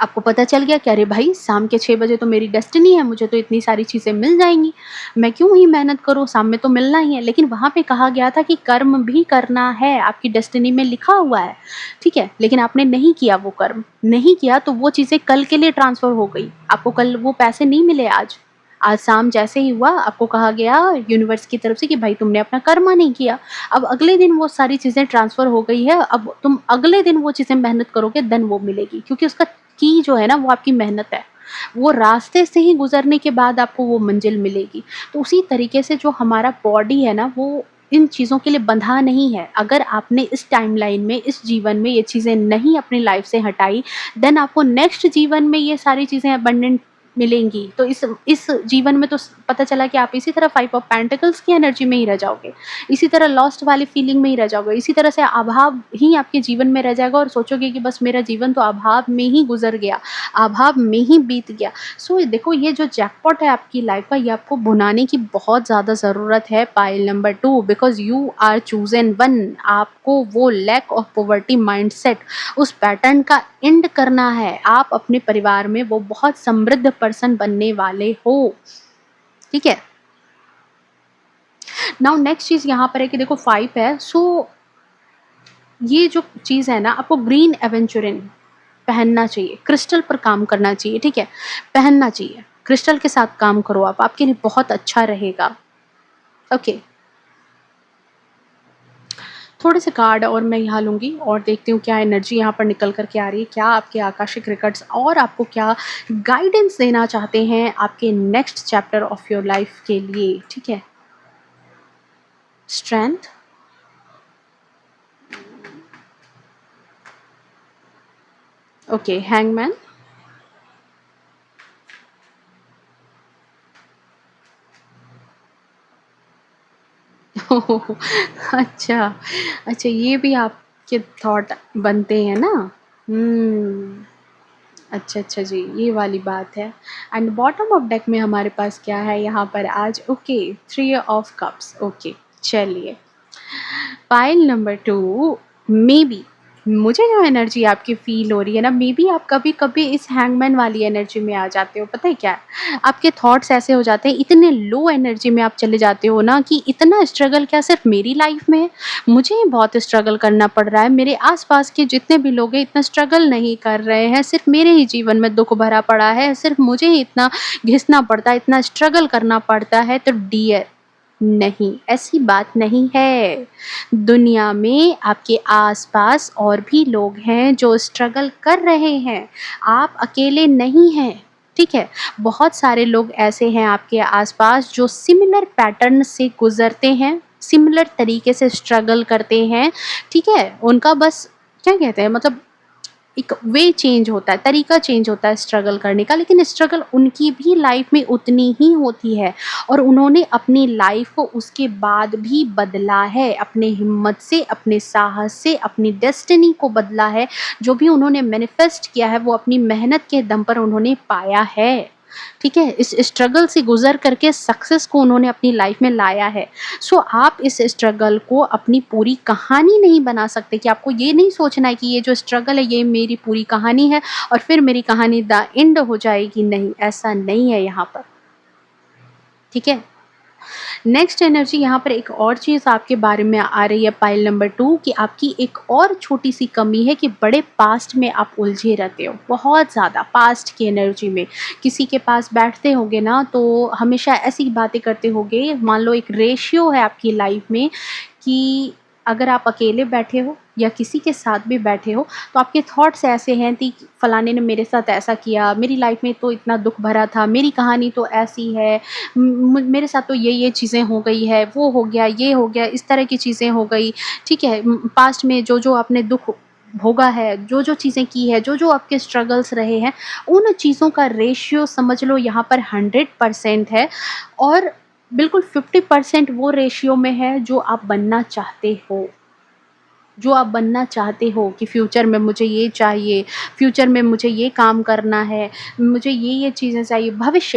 आपको पता चल गया कि अरे भाई, शाम के 6 बजे तो मेरी डेस्टिनी है, मुझे तो इतनी सारी चीज़ें मिल जाएँगी, मैं क्यों ही मेहनत करूँ, शाम में तो मिलना ही है। लेकिन वहाँ पे कहा गया था कि कर्म भी करना है, आपकी डेस्टिनी में लिखा हुआ है, ठीक है? लेकिन आपने नहीं किया वो कर्म, नहीं किया तो वो चीज़ें कल के लिए ट्रांसफ़र हो गई। आपको कल वो पैसे नहीं मिले आज। आज शाम जैसे ही हुआ, आपको कहा गया यूनिवर्स की तरफ से कि भाई तुमने अपना कर्म नहीं किया। अब अगले दिन वो सारी चीज़ें ट्रांसफ़र हो गई है, अब तुम अगले दिन वो चीज़ें मेहनत करोगे, देन वो मिलेगी, क्योंकि उसका की जो है ना, वो आपकी मेहनत है। वो रास्ते से ही गुज़रने के बाद आपको वो मंज़िल मिलेगी। तो उसी तरीके से जो हमारा बॉडी है ना, वो इन चीज़ों के लिए बँधा नहीं है। अगर आपने इस टाइमलाइन में, इस जीवन में ये चीज़ें नहीं अपनी लाइफ़ से हटाई, देन आपको नेक्स्ट जीवन में ये सारी चीज़ें अबंडेंट मिलेंगी। तो इस जीवन में तो पता चला कि आप इसी तरह 5 ऑफ पेंटिकल्स की एनर्जी में ही रह जाओगे। इसी तरह लॉस्ट वाली फीलिंग में ही रह जाओगे। इसी तरह से अभाव ही आपके जीवन में रह जाएगा और सोचोगे कि बस मेरा जीवन तो अभाव में ही गुज़र गया, अभाव में ही बीत गया। सो देखो, ये जो जैकपॉट है आपकी लाइफ का, ये आपको भुनाने की बहुत ज़्यादा ज़रूरत है pile number 2, because you are chosen one. आपको वो लैक ऑफ पॉवर्टी माइंडसेट, उस पैटर्न का एंड करना है। आप अपने परिवार में वो बहुत समृद्ध पर्सन बनने वाले हो, ठीक है। नाउ नेक्स्ट चीज़ यहाँ पर है कि देखो 5 है, सो ये जो चीज़ है ना, आपको ग्रीन एवेंचुरिन पहनना चाहिए, क्रिस्टल पर काम करना चाहिए, ठीक है, पहनना चाहिए। क्रिस्टल के साथ काम करो आप, आपके लिए बहुत अच्छा रहेगा। ओके, थोड़े से कार्ड और मैं यहाँ लूँगी और देखती हूँ क्या एनर्जी यहाँ पर निकल कर के आ रही है, क्या आपके आकाशिक रिकॉर्ड्स और आपको क्या गाइडेंस देना चाहते हैं आपके next chapter of your life के लिए, ठीक है। स्ट्रेंथ, ओके, हैंगमैन, अच्छा, अच्छा, ये भी आपके थॉट बनते हैं ना। हम्म, अच्छा, अच्छा जी, ये वाली बात है। एंड बॉटम ऑफ डेक में हमारे पास क्या है यहाँ पर आज? Okay, 3 of cups. ओके, चलिए। पाइल नंबर 2, मे बी मुझे जो एनर्जी आपकी फ़ील हो रही है ना, मे बी आप कभी-कभी इस हैंगमैन वाली एनर्जी में आ जाते हो। पता है क्या है? आपके थॉट्स ऐसे हो जाते हैं, इतने लो एनर्जी में आप चले जाते हो ना कि इतना स्ट्रगल क्या सिर्फ़ मेरी लाइफ़ में है? मुझे ही बहुत स्ट्रगल करना पड़ रहा है। मेरे आस-पास के जितने भी लोग हैं इतना स्ट्रगल नहीं कर रहे हैं, सिर्फ़ मेरे ही जीवन में दुःख भरा पड़ा है, सिर्फ़ मुझे ही इतना घिसना पड़ता है, इतना स्ट्रगल करना पड़ता है। तो डियर, नहीं, ऐसी बात नहीं है। दुनिया में आपके आस-पास और भी लोग हैं जो स्ट्रगल कर रहे हैं। आप अकेले नहीं हैं, ठीक है? बहुत सारे लोग ऐसे हैं आपके आस-पास जो सिमिलर पैटर्न से गुज़रते हैं, सिमिलर तरीके से स्ट्रगल करते हैं, ठीक है? उनका बस क्या कहते हैं, मतलब एक वे चेंज होता है, तरीका चेंज होता है स्ट्रगल करने का, लेकिन स्ट्रगल उनकी भी लाइफ में उतनी ही होती है और उन्होंने अपनी लाइफ को उसके बाद भी बदला है, अपने हिम्मत से, अपने साहस से, अपनी डेस्टिनी को बदला है। जो भी उन्होंने मैनिफेस्ट किया है वो अपनी मेहनत के दम पर उन्होंने पाया है, ठीक है? इस स्ट्रगल से गुज़र करके सक्सेस को उन्होंने अपनी लाइफ में लाया है। सो आप इस स्ट्रगल को अपनी पूरी कहानी नहीं बना सकते, कि आपको ये नहीं सोचना है कि ये जो स्ट्रगल है ये मेरी पूरी कहानी है और फिर मेरी कहानी द एंड हो जाएगी। नहीं, ऐसा नहीं है यहाँ पर, ठीक है? नेक्स्ट एनर्जी यहाँ पर एक और चीज़ आपके बारे में आ रही है पाइल नंबर 2, कि आपकी एक और छोटी-सी कमी है कि बड़े पास्ट में आप उलझे रहते हो, बहुत ज़्यादा पास्ट की एनर्जी में। किसी के पास बैठते होंगे ना तो हमेशा ऐसी बातें करते होंगे, मान लो एक रेशियो है आपकी लाइफ में कि अगर आप अकेले बैठे हो या किसी के साथ भी बैठे हो तो आपके थॉट्स ऐसे हैं कि फलाने ने मेरे साथ ऐसा किया, मेरी लाइफ में तो इतना दुःख भरा था, मेरी कहानी तो ऐसी है, मेरे साथ तो ये चीज़ें हो गई है, वो हो गया, ये हो गया, इस तरह की चीज़ें हो गई, ठीक है? पास्ट में जो आपने दुःख भोगा है, जो चीज़ें की है, जो आपके स्ट्रगल्स रहे हैं, उन चीज़ों का रेशियो समझ लो यहाँ पर 100% है और बिल्कुल 50% वो रेशियो में है जो आप बनना चाहते हो। जो आप बनना चाहते हो कि फ्यूचर में मुझे ये चाहिए, फ्यूचर में मुझे ये काम करना है, मुझे ये चीज़ें चाहिए।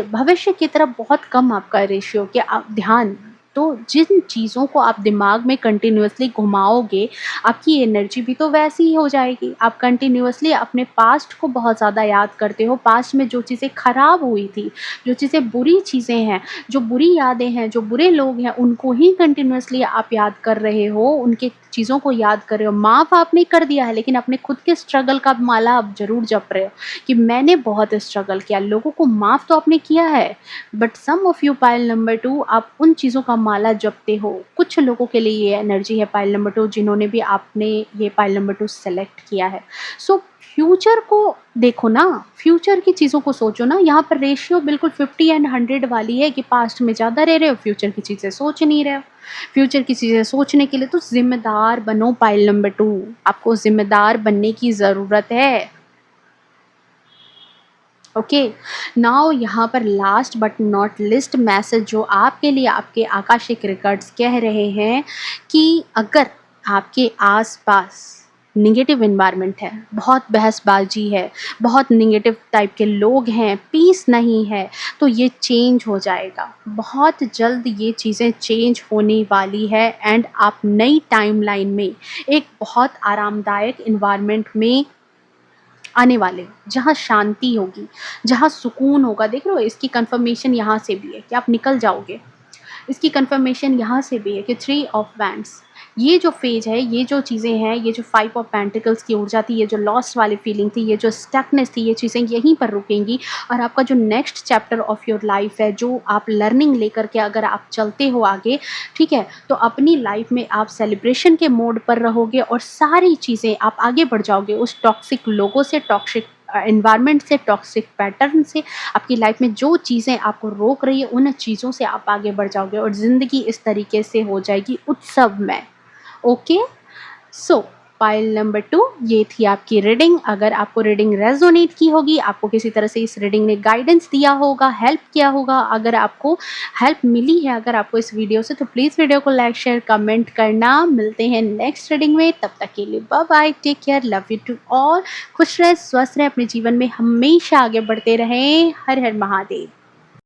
भविष्य की तरफ बहुत कम आपका रेशियो, कि आप ध्यान, तो जिन चीज़ों को आप दिमाग में कंटिन्यूअसली घुमाओगे, आपकी एनर्जी भी तो वैसी ही हो जाएगी। आप कंटिन्यूअसली अपने पास्ट को बहुत ज़्यादा याद करते हो, पास्ट में जो चीज़ें खराब हुई थी, जो चीज़ें बुरी चीज़ें हैं, जो बुरी यादें हैं, जो बुरे लोग हैं, उनको ही कंटिन्यूअसली आप याद कर रहे हो, उनके चीज़ों को याद कर रहे हो। माफ़ आपने कर दिया है, लेकिन अपने खुद के स्ट्रगल का माला आप ज़रूर जप रहे हो कि मैंने बहुत स्ट्रगल किया। लोगों को माफ़ तो आपने किया है, but some of you pile number 2 आप उन चीज़ों का माला जपते हो। कुछ लोगों के लिए ये एनर्जी है पाइल नंबर 2, जिन्होंने भी आपने ये पाइल नंबर 2 सेलेक्ट किया है। सो फ्यूचर को देखो ना, फ्यूचर की चीज़ों को सोचो ना। यहाँ पर रेशियो बिल्कुल 50 एंड 100 वाली है, कि पास्ट में ज़्यादा रह रहे हो, फ्यूचर की चीज़ें सोच नहीं रहे हो। फ्यूचर की चीज़ें सोचने के लिए तो ज़िम्मेदार बनो पाइल नंबर 2, आपको ज़िम्मेदार बनने की ज़रूरत है। ओके, नाउ यहाँ पर last but not list message जो आपके लिए आपके आकाशिक रिकॉर्ड्स कह रहे हैं कि अगर आपके आस-पास नेगेटिव एनवायरनमेंट है, बहुत बहसबाजी है, बहुत नेगेटिव टाइप के लोग हैं, पीस नहीं है, तो ये चेंज हो जाएगा। बहुत जल्द ये चीज़ें चेंज होने वाली है एंड आप नई टाइमलाइन में एक बहुत आरामदायक एनवायरनमेंट में आने वाले हो, जहाँ शांति होगी, जहाँ सुकून होगा। देख रहे हो, इसकी कन्फर्मेशन यहाँ से भी है कि आप निकल जाओगे। इसकी कन्फर्मेशन यहाँ से भी है कि 3 ऑफ वैंड्स, ये जो फ़ेज़ है, ये जो चीज़ें हैं, ये जो 5 ऑफ पेंटिकल्स की ऊर्जा थी, ये जो लॉस्ट वाली फीलिंग थी, ये जो स्टकनेस थी, ये चीज़ें यहीं पर रुकेंगी और आपका जो next chapter of your life है, जो आप लर्निंग लेकर के अगर आप चलते हो आगे, ठीक है? तो अपनी लाइफ़ में आप सेलिब्रेशन के मोड पर रहोगे और सारी चीज़ें आप आगे बढ़ जाओगे उस टॉक्सिक लोगों से, टॉक्सिक एनवायरनमेंट से, टॉक्सिक पैटर्न से। आपकी लाइफ में जो चीज़ें आपको रोक रही है, उन चीज़ों से आप आगे बढ़ जाओगे और ज़िंदगी इस तरीके से हो जाएगी उत्सव में। ओके? सो पाइल नंबर 2 ये थी आपकी रीडिंग। अगर आपको रीडिंग रेजोनेट की होगी, आपको किसी तरह से इस रीडिंग ने गाइडेंस दिया होगा, हेल्प किया होगा, अगर आपको हेल्प मिली है अगर आपको इस वीडियो से, तो प्लीज़ वीडियो को लाइक शेयर कमेंट करना। मिलते हैं नेक्स्ट रीडिंग में, तब तक के लिए bye bye, take care, love you to all. खुश रहे, स्वस्थ रहे, अपने जीवन में हमेशा आगे बढ़ते रहें। हर हर महादेव।